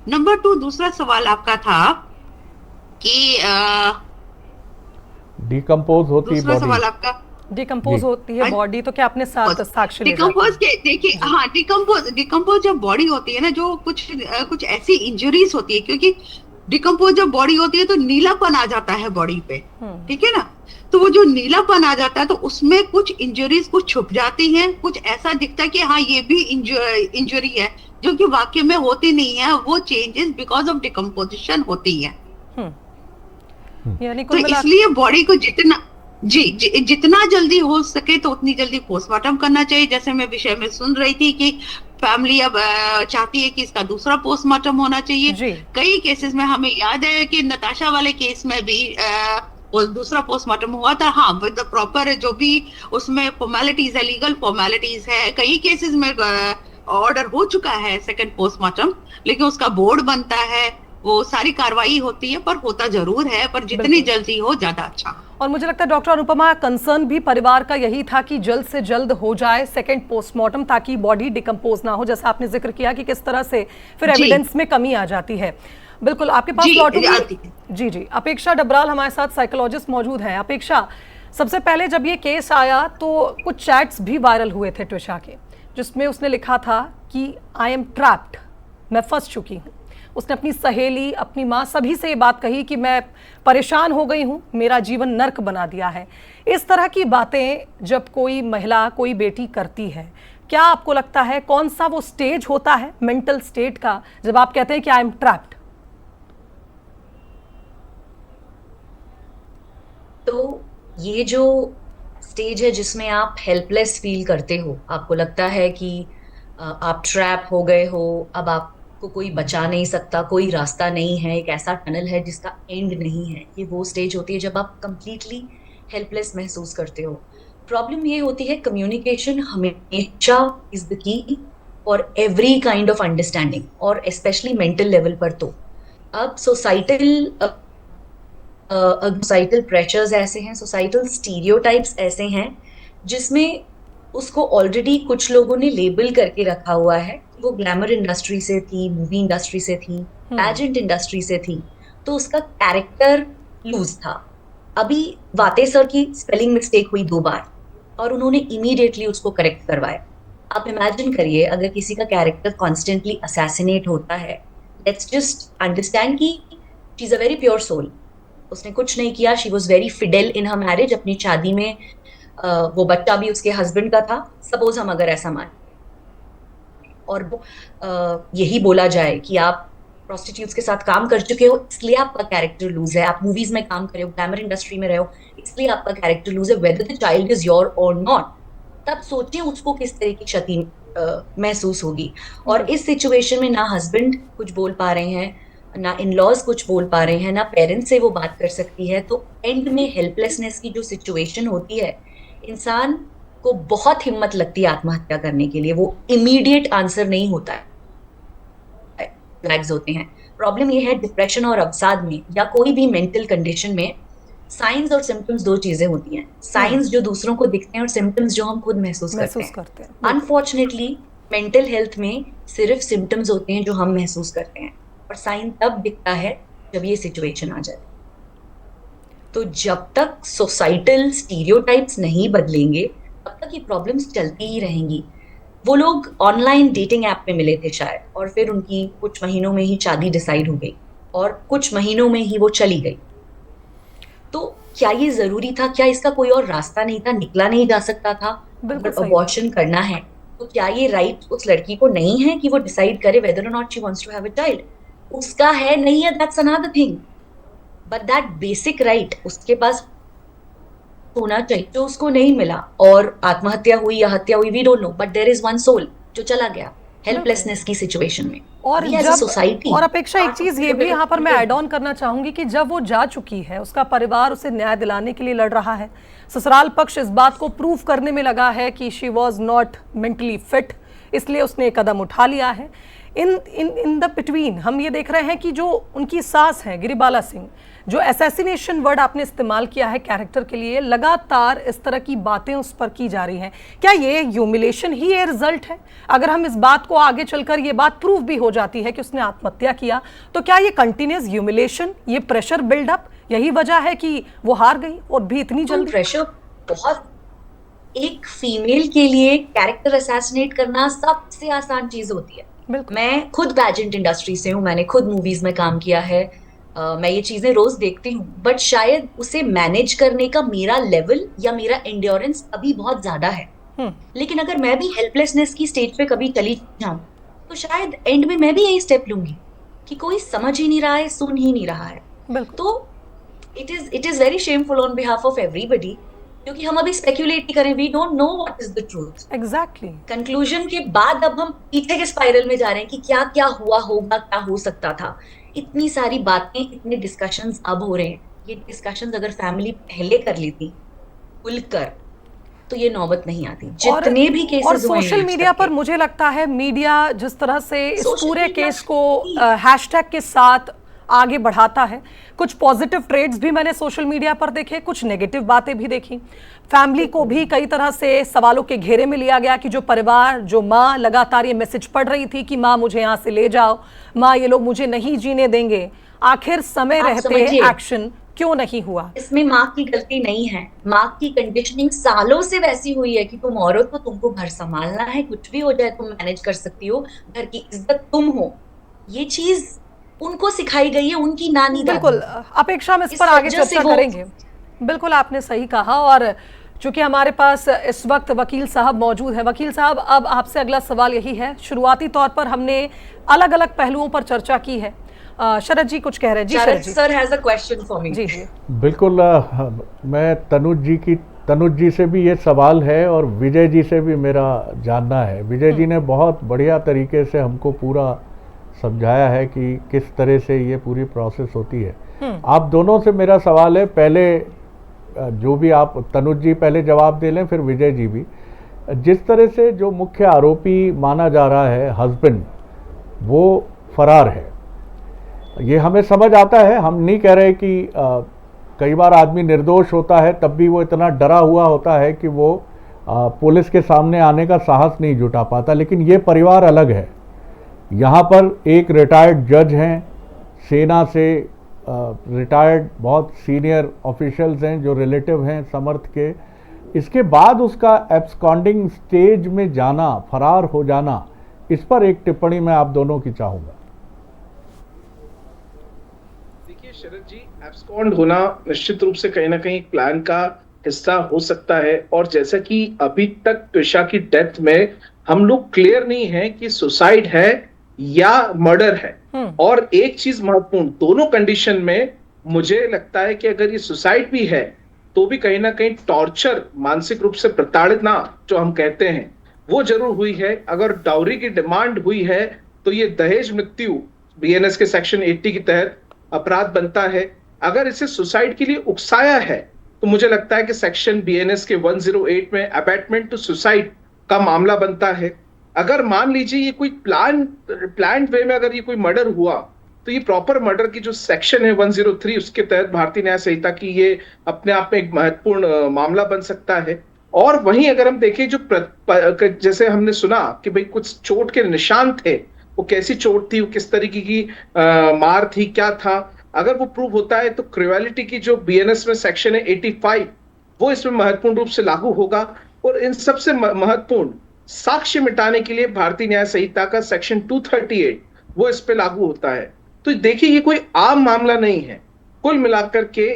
नंबर 2, दूसरा सवाल आपका था कि डिकम्पोज होती दूसरा सवाल आपका डिकम्पोज होती है बॉडी, तो क्या अपने साथ साक्ष्य ले डिकम्पोज के, देखिए हाँ, डिकम्पोज जब बॉडी होती है ना, जो कुछ ऐसी इंजरीज होती है, क्योंकि डिकम्पोज जब बॉडी होती है तो नीलापन आ जाता है बॉडी पे, ठीक है ना, तो वो जो नीलापन आ जाता है तो उसमें कुछ इंजरीज कुछ छुप जाती हैं, कुछ ऐसा दिखता है कि हाँ ये भी इंजरी है, जो कि वाकई में होती नहीं है। वो चेंजेस बिकॉज ऑफ डिकम्पोजिशन होती है। तो इसलिए बॉडी को जितना जल्दी हो सके तो उतनी जल्दी पोस्टमार्टम करना चाहिए। जैसे मैं विषय में सुन रही थी कि फैमिली अब चाहती है कि इसका दूसरा पोस्टमार्टम होना चाहिए। कई केसेस में हमें याद है कि नताशा वाले केस में भी दूसरा पोस्टमार्टम हुआ था, हाँ, विद द प्रॉपर जो भी उसमें फॉर्मेलिटीज है, लीगल फॉर्मेलिटीज है, कई केसेस में ऑर्डर हो चुका है सेकंड पोस्टमार्टम, लेकिन उसका बोर्ड बनता है, वो सारी कार्रवाई होती है, पर होता जरूर है, पर जितनी जल्दी हो ज्यादा अच्छा। और मुझे लगता है डॉक्टर अनुपमा, कंसर्न भी परिवार का यही था कि जल्द से जल्द हो जाए सेकंड पोस्टमार्टम, ताकि बॉडी डिकम्पोज ना हो, जैसा आपने जिक्र किया कि किस तरह से फिर एविडेंस में कमी आ जाती है। बिल्कुल, आपके पास लौटूंगी। जी जी, अपेक्षा डबराल हमारे साथ साइकोलॉजिस्ट मौजूद हैं। अपेक्षा, सबसे पहले जब ये केस आया तो कुछ चैट्स भी वायरल हुए थे ट्विशा के, जिसमें उसने लिखा था कि आई एम ट्रैप्ड, मैं फंस चुकी हूँ। उसने अपनी सहेली, अपनी माँ, सभी से ये बात कही कि मैं परेशान हो गई हूँ, मेरा जीवन नर्क बना दिया है। इस तरह की बातें जब कोई महिला, कोई बेटी करती है, क्या आपको लगता है कौन सा वो स्टेज होता है मेंटल स्टेट का, जब आप कहते हैं कि आई एम ट्रैप्ड? तो ये जो स्टेज है जिसमें आप हेल्पलेस फील करते हो, आपको लगता है कि आप ट्रैप हो गए हो, अब आपको कोई बचा नहीं सकता, कोई रास्ता नहीं है, एक ऐसा टनल है जिसका एंड नहीं है, ये वो स्टेज होती है जब आप कंप्लीटली हेल्पलेस महसूस करते हो। प्रॉब्लम ये होती है, कम्युनिकेशन हमेशा is the key for every kind of understanding, और स्पेशली मेंटल लेवल पर। तो अब सोसाइटल प्रेशर्स ऐसे हैं, सोसाइटल स्टीरियोटाइप्स ऐसे हैं, जिसमें उसको ऑलरेडी कुछ लोगों ने लेबल करके रखा हुआ है। वो ग्लैमर इंडस्ट्री से थी, मूवी इंडस्ट्री से थी, पैजेंट इंडस्ट्री से थी, तो उसका कैरेक्टर लूज था। अभी वाते सर की स्पेलिंग मिस्टेक हुई 2 बार और उन्होंने इमीडिएटली उसको करेक्ट करवाया। आप इमेजिन करिए अगर किसी का कैरेक्टर कॉन्स्टेंटली असैसिनेट होता है, लेट्स जस्ट अंडरस्टैंड कि she is a very pure soul, उसने कुछ नहीं किया, she was very fidel in her marriage, अपनी शादी में वो बच्चा भी उसके हस्बैंड का था, सपोज हम अगर ऐसा मान, और यही बोला जाए कि आप प्रोस्टिट्यूट्स के साथ काम कर चुके हो इसलिए आपका कैरेक्टर लूज है, आप मूवीज में काम कर रहे हो, ग्लैमर इंडस्ट्री में रहे हो, इसलिए आपका कैरेक्टर लूज है, whether the child is your और नॉट, तब सोचिए उसको किस तरह की क्षति महसूस होगी। और इस सिचुएशन में ना हस्बैंड कुछ बोल पा रहे हैं, ना इन लॉज कुछ बोल पा रहे हैं, ना पेरेंट्स से वो बात कर सकती है, तो एंड में हेल्पलेसनेस की जो सिचुएशन होती है, इंसान को बहुत हिम्मत लगती है आत्महत्या करने के लिए। वो इमीडिएट आंसर नहीं होता है, फ्लैग्स होते हैं। प्रॉब्लम ये है डिप्रेशन और अवसाद में या कोई भी मेंटल कंडीशन में साइंस और सिम्टम्स 2 चीजें होती हैं। साइंस जो दूसरों को दिखते हैं और सिम्टम्स जो हम खुद महसूस करते हैं। अनफॉर्चुनेटली मेंटल हेल्थ में सिर्फ सिम्टम्स होते हैं जो हम महसूस करते हैं, और साइन तब दिखता है जब ये सिचुएशन आ जाए। तो जब तक सोसाइटल स्टीरियोटाइप्स नहीं बदलेंगे तब तक ये प्रॉब्लम्स चलती ही रहेंगी। वो लोग ऑनलाइन डेटिंग ऐप पे मिले थे शायद, और फिर उनकी कुछ महीनों में ही शादी डिसाइड हो गई और कुछ महीनों में ही वो चली गई। तो क्या ये जरूरी था? क्या इसका कोई और रास्ता नहीं था? निकला नहीं जा सकता था? अगर अबॉर्शन करना है तो क्या ये राइट उस लड़की को नहीं है कि वो डिसाइड करे वेदर और not she wants to have a child? उसका है, नहीं है, that's another thing, but that basic right उसके पास होना चाहिए, जो उसको नहीं मिला। और आत्महत्या हुई या हत्या हुई, we don't know, but there is one soul जो चला गया हेल्पलेसनेस की सिचुएशन में। और जब सोसाइटी, और अपेक्षा एक चीज ये भी यहाँ पर मैं ऐड ऑन करना चाहूंगी कि जब वो जा चुकी है, उसका परिवार उसे न्याय दिलाने के लिए लड़ रहा है, ससुराल पक्ष इस बात को प्रूव करने में लगा है कि she was not mentally fit, इसलिए उसने एक कदम उठा लिया है। इन द बिटवीन हम ये देख रहे हैं कि जो उनकी सास है गिरिबाला सिंह, जो असैसिनेशन वर्ड आपने इस्तेमाल किया है कैरेक्टर के लिए, लगातार इस तरह की बातें उस पर की जा रही हैं। क्या ये ह्यूमिलेशन ही ये रिजल्ट है? अगर हम इस बात को आगे चलकर ये बात प्रूव भी हो जाती है कि उसने आत्महत्या किया, तो क्या ये कंटिन्यूस ह्यूमिलेशन, ये प्रेशर बिल्डअप, यही वजह है कि वो हार गई और भी इतनी जल्दी? प्रेशर बहुत, एक फीमेल के लिए कैरेक्टर असैसिनेट करना सबसे आसान चीज होती है। मैं खुद पैजेंट इंडस्ट्री से हूँ, मैंने खुद मूवीज में काम किया है, मैं ये चीजें रोज देखती हूँ, बट शायद उसे मैनेज करने का मेरा लेवल या मेरा एंड्योरेंस अभी बहुत ज्यादा है। लेकिन अगर मैं भी हेल्पलेसनेस की स्टेज पे कभी चली जाऊं तो शायद एंड में मैं भी यही स्टेप लूंगी कि कोई समझ ही नहीं रहा है, सुन ही नहीं रहा है। तो it is very shameful on behalf of everybody, क्योंकि हम अभी स्पेक्यूलेट नहीं करें, we don't know what is the truth. Exactly. Conclusion के बाद अब हम पीछे के स्पाइरल में जा रहे हैं कि क्या क्या हुआ होगा, क्या हो सकता था। इतनी सारी बातें, इतने डिस्कशंस अब हो रहे हैं, ये डिस्कशंस अगर फैमिली पहले कर लेती खुलकर, तो ये नौबत नहीं आती। जितने भी केसेस और सोशल मीडिया पर मुझे लगता है मीडिया जिस तरह से इस पूरे केस को हैशटैग के साथ आगे बढ़ाता है, कुछ पॉजिटिव ट्रेड्स भी मैंने सोशल मीडिया पर देखे, कुछ नेगेटिव बातें भी देखी। फैमिली को भी कई तरह से सवालों के घेरे में लिया गया कि जो परिवार, जो माँ लगातार ये मैसेज पढ़ रही थी कि माँ मुझे यहाँ से ले जाओ, माँ ये लोग मुझे नहीं जीने देंगे, आखिर समय रहते एक्शन क्यों नहीं हुआ? इसमें माँ की गलती नहीं है, माँ की कंडीशनिंग सालों से वैसी हुई है कि तुम औरत हो, तुमको घर संभालना है, कुछ भी हो जाए तुम मैनेज कर सकती हो, घर की इज्जत तुम हो। ये चीज उनको सिखाई गई है, उनकी नानी दादी। बिल्कुल, अपेक्षा में इस पर आगे चर्चा करेंगे। बिल्कुल आपने सही कहा। और चूंकि हमारे पास इस वक्त वकील साहब मौजूद है, वकील साहब अब आपसे अगला सवाल यही है, शुरुआती तौर पर हमने अलग अलग पहलुओं पर चर्चा की है। शरद जी कुछ कह रहे हैं। जी Sharad ji. Sir has a question for me. जी जी बिल्कुल। मैं तनुज जी से भी ये सवाल है और विजय जी से भी मेरा जानना है। विजय जी ने बहुत बढ़िया तरीके से हमको पूरा समझाया है कि किस तरह से ये पूरी प्रोसेस होती है। आप दोनों से मेरा सवाल है, पहले जो भी आप, तनुज जी पहले जवाब दे लें, फिर विजय जी भी। जिस तरह से जो मुख्य आरोपी माना जा रहा है हस्बैंड, वो फरार है, ये हमें समझ आता है। हम नहीं कह रहे कि कई बार आदमी निर्दोष होता है तब भी वो इतना डरा हुआ होता है कि वो पुलिस के सामने आने का साहस नहीं जुटा पाता, लेकिन ये परिवार अलग है। यहाँ पर एक रिटायर्ड जज हैं, सेना से रिटायर्ड बहुत सीनियर ऑफिशियल्स हैं जो रिलेटिव हैं समर्थ के। इसके बाद उसका एब्सकॉन्डिंग स्टेज में जाना, फरार हो जाना, इस पर एक टिप्पणी मैं आप दोनों की चाहूँगा। देखिए शरद जी, एब्सकॉन्ड होना निश्चित रूप से कहीं ना कहीं प्लान का हिस्सा हो सकता है। और जैसा कि अभी तक त्विषा की डेथ में हम लोग क्लियर नहीं है कि सुसाइड है या मर्डर है। और एक चीज महत्वपूर्ण, दोनों कंडीशन में मुझे लगता है कि अगर ये सुसाइड भी है तो भी कहीं ना कहीं टॉर्चर, मानसिक रूप से प्रताड़ना जो हम कहते हैं, वो जरूर हुई है। अगर डाउरी की डिमांड हुई है तो ये दहेज मृत्यु बीएनएस के सेक्शन 80 के तहत अपराध बनता है। अगर इसे सुसाइड के लिए उकसाया है तो मुझे लगता है कि सेक्शन बीएनएस के 108 में अबैटमेंट टू सुसाइड का मामला बनता है। अगर मान लीजिए ये कोई प्लान्ड वे में अगर ये कोई मर्डर हुआ तो ये प्रॉपर मर्डर की जो सेक्शन है 103 उसके तहत भारतीय न्याय संहिता की, ये अपने आप में एक महत्वपूर्ण मामला बन सकता है। और वहीं अगर हम देखें जो जैसे हमने सुना कि भाई कुछ चोट के निशान थे, वो कैसी चोट थी, वो किस तरीके की मार थी, क्या था, अगर वो प्रूव होता है तो क्रुएलिटी की जो बीएनएस में सेक्शन है 85 वो इसमें महत्वपूर्ण रूप से लागू होगा। और इन सबसे महत्वपूर्ण साक्ष्य मिटाने के लिए भारतीय न्याय संहिता का सेक्शन 238 वो इस पे लागू होता है। तो देखिए ये कोई आम मामला नहीं है। कुल मिलाकर के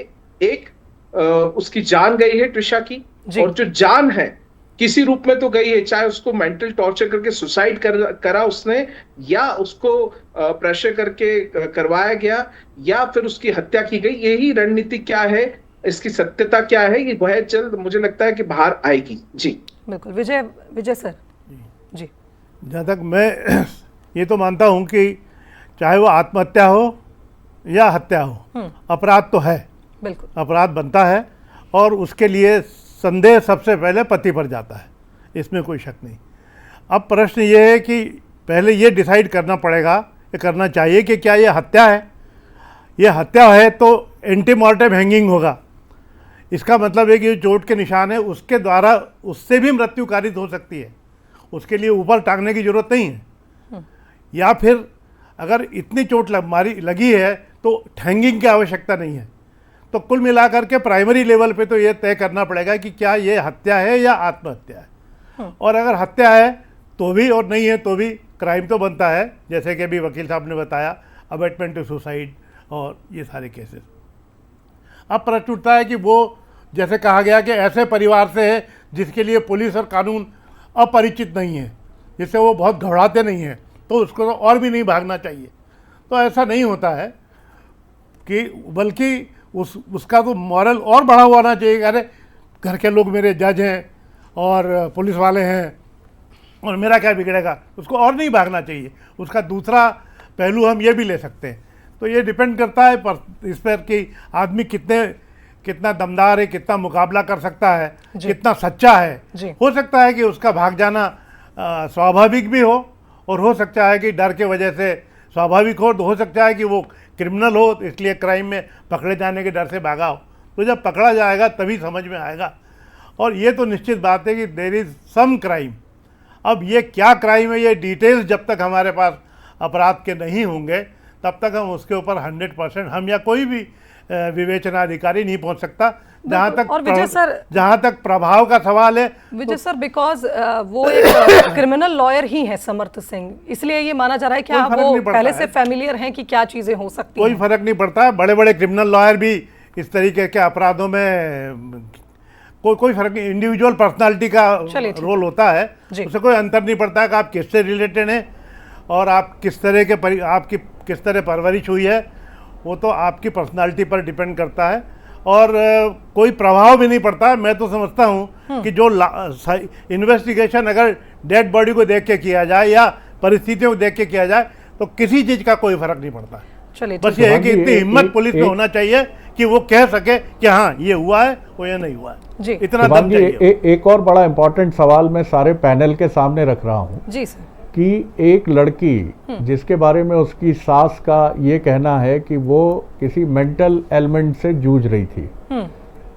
एक उसकी जान गई है त्विषा की, और जो जान है किसी रूप में तो गई है, चाहे उसको मेंटल टॉर्चर करके सुसाइड करा उसने, या उसको प्रेशर करके करवाया गया, या फिर उसकी हत्या की गई। यही रणनीति क्या है, इसकी सत्यता क्या है, ये बहुत जल्द मुझे लगता है कि बाहर आएगी। जी बिल्कुल। विजय सर जी। जहाँ तक मैं ये तो मानता हूँ कि चाहे वो आत्महत्या हो या हत्या हो, अपराध तो है, बिल्कुल अपराध बनता है, और उसके लिए संदेह सबसे पहले पति पर जाता है, इसमें कोई शक नहीं। अब प्रश्न ये है कि पहले ये डिसाइड करना पड़ेगा, ये करना चाहिए कि क्या ये हत्या है। ये हत्या है तो एंटीमॉर्टेम हैंगिंग होगा, इसका मतलब है कि जो चोट के निशान है उसके द्वारा उससे भी मृत्यु कारित हो सकती है, उसके लिए ऊपर टांगने की जरूरत नहीं है। या फिर अगर इतनी चोट लगी है तो हैंगिंग की आवश्यकता नहीं है। तो कुल मिलाकर के प्राइमरी लेवल पे तो ये तय करना पड़ेगा कि क्या ये हत्या है या आत्महत्या है। और अगर हत्या है तो भी, और नहीं है तो भी क्राइम तो बनता है, जैसे कि अभी वकील साहब ने बताया, अबैटमेंट टू सुसाइड और ये सारे केसेस। अब प्रश्न उठता है कि वो जैसे कहा गया कि ऐसे परिवार से है जिसके लिए पुलिस और कानून अपरिचित नहीं है, जिससे वो बहुत घबराते नहीं हैं, तो उसको तो और भी नहीं भागना चाहिए। तो ऐसा नहीं होता है कि, बल्कि उसका तो मॉरल और बढ़ा हुआ होना चाहिए। अरे घर के लोग मेरे जज हैं और पुलिस वाले हैं और मेरा क्या बिगड़ेगा, उसको और नहीं भागना चाहिए। उसका दूसरा पहलू हम ये भी ले सकते हैं, तो ये डिपेंड करता है इस पर कि आदमी कितना दमदार है, कितना मुकाबला कर सकता है, कितना सच्चा है। हो सकता है कि उसका भाग जाना स्वाभाविक भी हो सकता है कि डर के वजह से स्वाभाविक हो सकता है कि वो क्रिमिनल हो, इसलिए क्राइम में पकड़े जाने के डर से भागा हो। तो जब पकड़ा जाएगा तभी समझ में आएगा। और ये तो निश्चित बात है कि देयर इज़ सम क्राइम। अब ये क्या क्राइम है, ये डिटेल्स जब तक हमारे पास अपराध के नहीं होंगे तब तक हम उसके ऊपर 100% हम या कोई भी विवेचनाधिकारी नहीं पहुंच सकता। जहां तक प्रभाव का सवाल है विजय सर, बिकॉज वो एक क्रिमिनल लॉयर ही है समर्थ सिंह, इसलिए ये माना जा रहा है कि वो पहले से फैमिलियर हैं कि क्या चीजें हो सकती हैं। कोई फर्क नहीं पड़ता है। बड़े बड़े क्रिमिनल लॉयर भी इस तरीके के अपराधों में कोई फर्क नहीं। इंडिविजुअल पर्सनालिटी का रोल होता है, उससे कोई अंतर नहीं पड़ता है कि आप किससे रिलेटेड हैं और आप किस तरह के आपकी किस तरह परवरिश हुई है, वो तो आपकी पर्सनालिटी पर डिपेंड करता है और कोई प्रभाव भी नहीं पड़ता है। मैं तो समझता हूँ कि जो इन्वेस्टिगेशन अगर डेड बॉडी को देख के किया जाए या परिस्थितियों को देख के किया जाए तो किसी चीज़ का कोई फर्क नहीं पड़ता है। बस ये है कि इतनी हिम्मत पुलिस में होना चाहिए कि वो कह सके कि हाँ ये हुआ है वो ये नहीं हुआ है। इतना दम चाहिए। एक और बड़ा इंपॉर्टेंट सवाल मैं सारे पैनल के सामने रख रहा हूँ जी सर, कि एक लड़की जिसके बारे में उसकी सास का ये कहना है कि वो किसी मेंटल एलिमेंट से जूझ रही थी,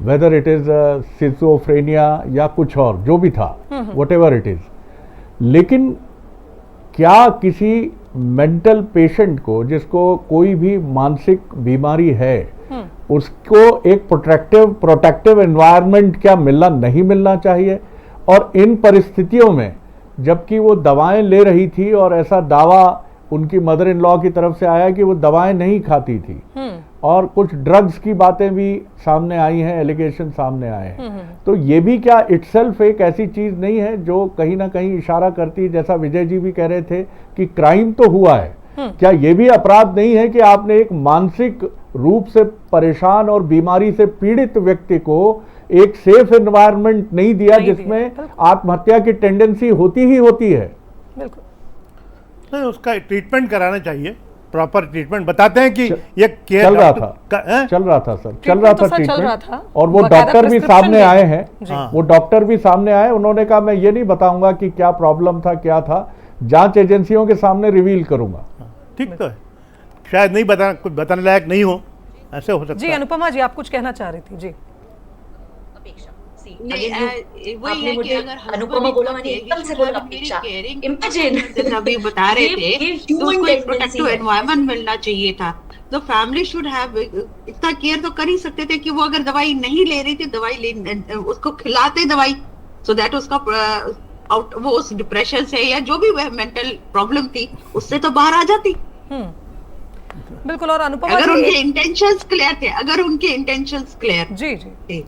वेदर इट इज सिजोफ्रेनिया या कुछ और जो भी था, व्हाटएवर इट इज, लेकिन क्या किसी मेंटल पेशेंट को जिसको कोई भी मानसिक बीमारी है उसको एक प्रोटेक्टिव एनवायरनमेंट क्या नहीं मिलना चाहिए? और इन परिस्थितियों में जबकि वो दवाएं ले रही थी और ऐसा दावा उनकी मदर इन लॉ की तरफ से आया कि वो दवाएं नहीं खाती थी और कुछ ड्रग्स की बातें भी सामने आई हैं, एलिगेशन सामने आए हैं, तो ये भी क्या इटसेल्फ एक ऐसी चीज नहीं है जो कहीं ना कहीं इशारा करती है, जैसा विजय जी भी कह रहे थे कि क्राइम तो हुआ है, क्या ये भी अपराध नहीं है कि आपने एक मानसिक रूप से परेशान और बीमारी से पीड़ित व्यक्ति को एक सेफ एनवायरनमेंट नहीं दिया जिसमें आत्महत्या की टेंडेंसी होती ही होती है? बिल्कुल नहीं, उसका ट्रीटमेंट कराना चाहिए, प्रॉपर ट्रीटमेंट। बताते हैं कि ये चल रहा था सर, चल रहा था ट्रीटमेंट, और वो डॉक्टर भी सामने आए हैं, वो डॉक्टर भी सामने आए, उन्होंने कहा मैं ये नहीं बताऊंगा कि क्या प्रॉब्लम था, क्या था, जांच एजेंसियों के सामने रिवील करूंगा। ठीक तो है, शायद नहीं कुछ बताने लायक नहीं हो, ऐसे हो सकता है। जी अनुपमा जी, आप कुछ कहना चाह रही थी? जी वही है कि अगर अनुपमा बोला, मैंने एकदम से बोला अपेक्षा, इमेजिन अभी बता रहे थे तो उसको एक प्रोटेक्टिव एनवायरनमेंट मिलना चाहिए था। तो फैमिली शुड हैव इतना केयर तो कर ही सकते थे कि वो अगर दवाई नहीं ले रही थी, उसको खिलाते दवाई, सो दैट उसका वो उस डिप्रेशन से या जो भी वह मेंटल प्रॉब्लम थी उससे तो बाहर आ जाती। बिल्कुल। और अनुपमा अगर उनके इंटेंशंस क्लियर थे, जी जी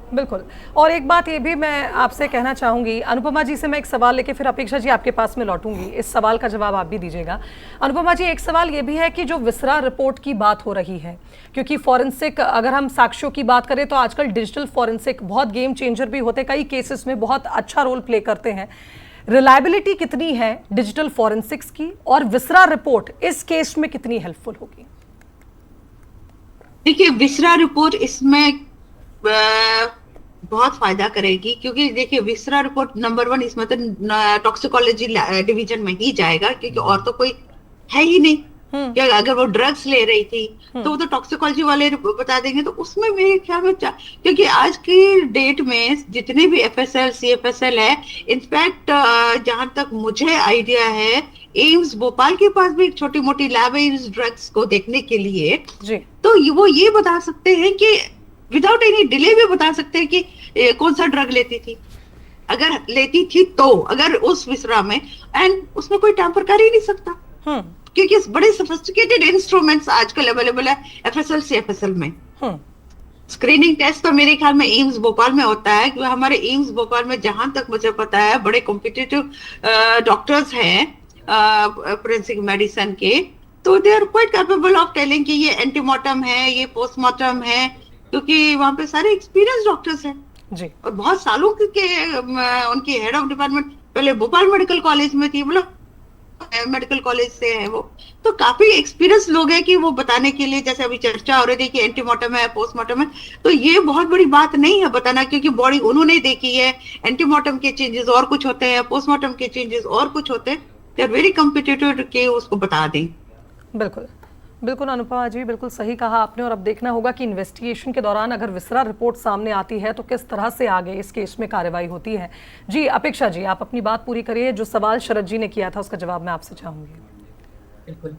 बिल्कुल। और एक बात ये भी मैं आपसे कहना चाहूंगी, अनुपमा जी से मैं एक सवाल लेके फिर अपेक्षा जी आपके पास में लौटूंगी, इस सवाल का जवाब आप भी दीजिएगा। अनुपमा जी, एक सवाल ये भी है कि जो विसरा रिपोर्ट की बात हो रही है, क्योंकि फॉरेंसिक अगर हम साक्ष्यों की बात करें तो आजकल डिजिटल फॉरेंसिक बहुत गेम चेंजर भी होते, कई केसेस में बहुत अच्छा रोल प्ले करते हैं। रिलायबिलिटी कितनी है डिजिटल फॉरेंसिक्स की, और विसरा रिपोर्ट इस केस में कितनी हेल्पफुल होगी? देखिए, विसरा रिपोर्ट इसमें बहुत फायदा करेगी, क्योंकि देखिए विसरा रिपोर्ट नंबर 1 इसमें तो टॉक्सिकोलॉजी डिवीजन में ही जाएगा, क्योंकि और तो कोई है ही नहीं। क्या अगर वो ड्रग्स ले रही थी तो वो तो टॉक्सिकोलॉजी वाले बता देंगे, तो उसमें मेरे ख्याल में क्योंकि आज की डेट में जितने भी FSL CFSL है, इनफैक्ट जहां तक मुझे आइडिया है, एम्स भोपाल के पास भी एक छोटी मोटी लैब है इस ड्रग्स को देखने के लिए जी। तो वो ये बता सकते हैं कि विदाउट एनी डिले भी बता सकते हैं कि कौन सा ड्रग लेती थी, अगर लेती थी तो, अगर उस विसरा में, एंड उसमें कोई टैंपर कर ही नहीं सकता, क्योंकि बड़े सोफिस्टिकेटेड इंस्ट्रूमेंट्स आजकल अवेलेबल है FSL CFSL में। स्क्रीनिंग टेस्ट तो मेरे ख्याल में एम्स भोपाल में होता है, क्योंकि हमारे एम्स भोपाल में जहां तक मुझे पता है बड़े कॉम्पिटिटिव डॉक्टर्स हैं फोरेंसिक मेडिसिन के, तो they are quite capable of telling कि ये एंटीमॉर्टम है, ये पोस्टमार्टम है, क्योंकि वहां पे सारे एक्सपीरियंस डॉक्टर्स हैं जी, और बहुत सालों के उनकी हेड ऑफ डिपार्टमेंट पहले भोपाल मेडिकल कॉलेज में थी, बोला मेडिकल कॉलेज से है वो, तो काफी एक्सपीरियंस लोग हैं कि वो बताने के लिए, जैसे अभी चर्चा हो रही थी कि एंटीमॉर्टम है, पोस्टमार्टम है, तो ये बहुत बड़ी बात नहीं है बताना, क्योंकि बॉडी उन्होंने देखी है। एंटीमॉर्टम के चेंजेस और कुछ होते हैं, पोस्टमार्टम के चेंजेस और कुछ होते हैं, दे आर वेरी कॉम्पिटिटिव के उसको बता दें। बिल्कुल बिल्कुल अनुपमा जी, बिल्कुल सही कहा आपने। और अब देखना होगा कि इन्वेस्टिगेशन के दौरान अगर विसरा रिपोर्ट सामने आती है तो किस तरह से आगे इस केस में कार्रवाई होती है। जी अपेक्षा जी, आप अपनी बात पूरी करिए। जो सवाल शरद जी ने किया था उसका जवाब मैं आपसे चाहूंगी। बिल्कुल,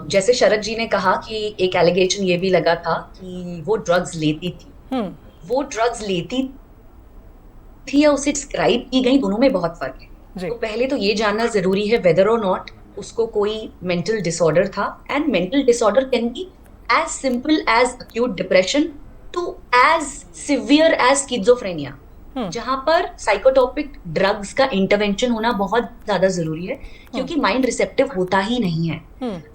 जैसे शरद जी ने कहा कि एक एलिगेशन ये भी लगा था कि वो ड्रग्स लेती थी। वो ड्रग्स लेती थी या उसे डिस्क्राइब की गई, दोनों में बहुत फर्क है। तो पहले तो ये जानना जरूरी है वेदर और नॉट उसको कोई मेंटल डिसऑर्डर था। And mental disorder can be as simple as acute depression to as severe as schizophrenia, जहां पर साइकोटॉपिक ड्रग्स का इंटरवेंशन होना बहुत ज्यादा जरूरी है, क्योंकि माइंड रिसेप्टिव होता ही नहीं है।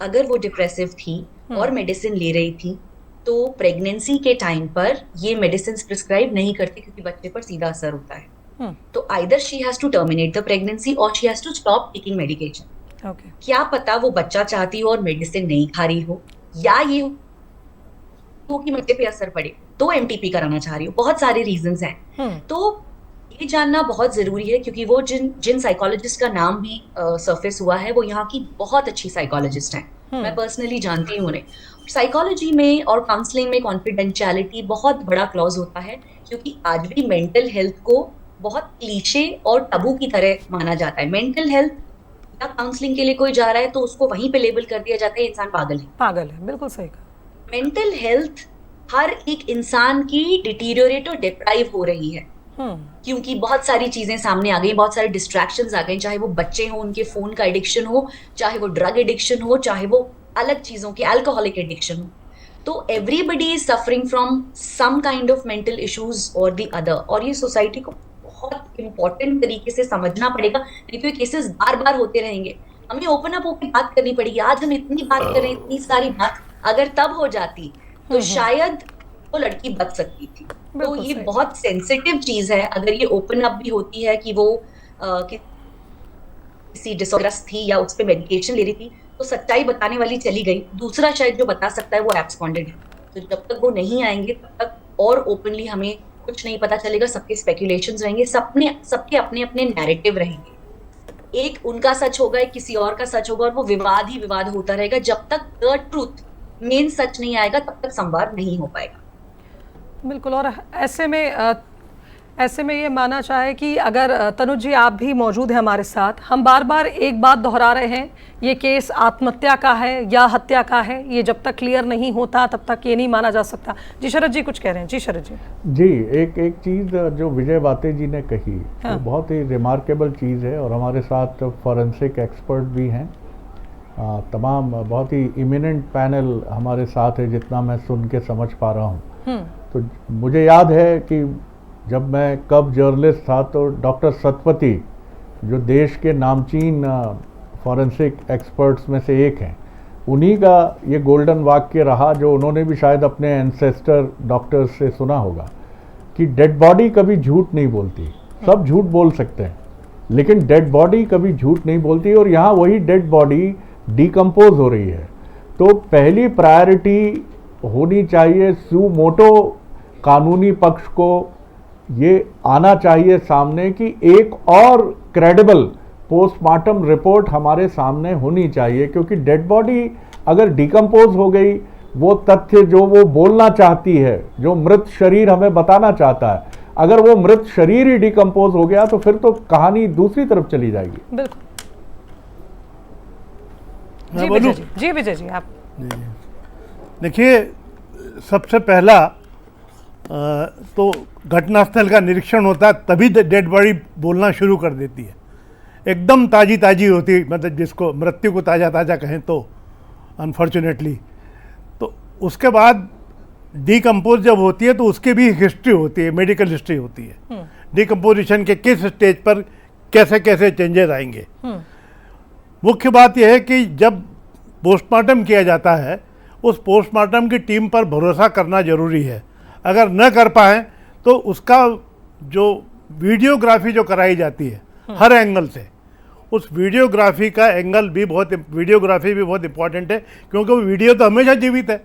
अगर वो डिप्रेसिव थी और मेडिसिन ले रही थी तो प्रेगनेंसी के टाइम पर ये मेडिसिन प्रिस्क्राइब नहीं करती, क्योंकि बच्चे पर सीधा असर होता है। तो either she has to terminate the pregnancy और she has to stop taking medication. क्या पता वो बच्चा चाहती हो और मेडिसिन नहीं खा रही हो, या ये हो कि बच्चे पे असर पड़े तो एमटीपी कराना चाह रही हो। बहुत सारे रीजंस हैं। तो ये जानना बहुत जरूरी है, क्योंकि वो जिन साइकोलॉजिस्ट का नाम भी सरफेस हुआ है वो यहाँ की बहुत अच्छी साइकोलॉजिस्ट हैं। मैं पर्सनली जानती हूँ उन्हें। साइकोलॉजी में और काउंसलिंग में कॉन्फिडेंशियलिटी बहुत बड़ा क्लॉज होता है, क्योंकि आज भी मेंटल हेल्थ को बहुत क्लीशे और टबू की तरह माना जाता है। मेंटल हेल्थ या काउंसलिंग के लिए कोई जा रहा है तो उसको वहीं पे लेबल कर दिया जाता है, इंसान पागल है। पागल है, बिल्कुल सही कहा। मेंटल हेल्थ हर एक इंसान की डिटीरियोरेट और डिप्राइव हो रही है, क्योंकि बहुत सारी चीजें सामने आ गई, बहुत सारे डिस्ट्रैक्शंस आ गए, चाहे वो बच्चे हो उनके फोन का एडिक्शन हो, चाहे वो ड्रग एडिक्शन हो, चाहे वो अलग चीजों की अल्कोहलिक एडिक्शन हो। तो everybody is suffering from some kind of mental issues और द अदर, और ये सोसाइटी को बहुत इंपॉर्टेंट तरीके से समझना पड़ेगा, नहीं तो ये केसेस बार बार होते रहेंगे। हमें ओपन अप होकर बात करनी पड़ेगी। आज हम इतनी बात कर रहे हैं, इतनी सारी बात अगर तब हो जाती तो शायद वो लड़की बच सकती थी। तो ये बहुत सेंसिटिव चीज है। अगर ये ओपन अप भी होती है कि वो किसी डिसऑर्डर थी या उस पर मेडिकेशन ले रही थी, तो सच्चाई बताने वाली चली गई, दूसरा शायद जो बता सकता है वो एब्सकॉन्डेड है। तो जब तक वो नहीं आएंगे तब तक और ओपनली हमें कुछ नहीं पता चलेगा। सबके स्पेकुलेशंस रहेंगे, सबके अपने अपने नैरेटिव रहेंगे। एक उनका सच होगा, एक किसी और का सच होगा, और वो विवाद ही विवाद होता रहेगा। जब तक द ट्रूथ, मेन सच नहीं आएगा तब तक संवाद नहीं हो पाएगा। बिल्कुल। और ऐसे में ये माना चाहे कि अगर तनुज जी आप भी मौजूद हैं हमारे साथ, हम बार बार एक बात दोहरा रहे हैं, ये केस आत्महत्या का है या हत्या का है, ये जब तक क्लियर नहीं होता तब तक ये नहीं माना जा सकता। जी शरद जी कुछ कह रहे हैं। जी शरद जी। जी एक चीज़ जो विजय बाते जी ने कही, वो बहुत ही रिमार्केबल चीज़ है। और हमारे साथ फॉरेंसिक एक्सपर्ट भी हैं, तमाम बहुत ही इमिनेंट पैनल हमारे साथ है, जितना मैं सुन के समझ पा रहा हूँ। तो मुझे याद है कि जब मैं कब जर्नलिस्ट था तो डॉक्टर सतपति, जो देश के नामचीन फॉरेंसिक एक्सपर्ट्स में से एक हैं, उन्हीं का ये गोल्डन वाक्य रहा, जो उन्होंने भी शायद अपने एंसेस्टर डॉक्टर्स से सुना होगा, कि डेड बॉडी कभी झूठ नहीं बोलती। सब झूठ बोल सकते हैं लेकिन डेड बॉडी कभी झूठ नहीं बोलती। और यहाँ वही डेड बॉडी डिकम्पोज हो रही है। तो पहली प्रायोरिटी होनी चाहिए, सू मोटो कानूनी पक्ष को ये आना चाहिए सामने कि एक और क्रेडिबल पोस्टमार्टम रिपोर्ट हमारे सामने होनी चाहिए, क्योंकि डेड बॉडी अगर डिकम्पोज हो गई, वो तथ्य जो वो बोलना चाहती है, जो मृत शरीर हमें बताना चाहता है, अगर वो मृत शरीर ही डिकम्पोज हो गया तो फिर तो कहानी दूसरी तरफ चली जाएगी। बिल्कुल। जी विजय जी आप। देखिए, सबसे पहला तो घटनास्थल का निरीक्षण होता है, तभी डेड बॉडी बोलना शुरू कर देती है। एकदम ताजी ताजी होती है, मतलब जिसको मृत्यु को ताज़ा ताज़ा कहें तो अनफॉर्चुनेटली। तो उसके बाद डिकम्पोज जब होती है तो उसकी भी हिस्ट्री होती है, मेडिकल हिस्ट्री होती है, डिकम्पोजिशन के किस स्टेज पर कैसे कैसे चेंजेस आएंगे। मुख्य बात यह है कि जब पोस्टमार्टम किया जाता है, उस पोस्टमार्टम की टीम पर भरोसा करना जरूरी है। अगर न कर पाए तो उसका जो वीडियोग्राफी जो कराई जाती है हर एंगल से, उस वीडियोग्राफी का एंगल भी वीडियोग्राफी भी बहुत इंपॉर्टेंट है, क्योंकि वो वीडियो तो हमेशा जीवित है,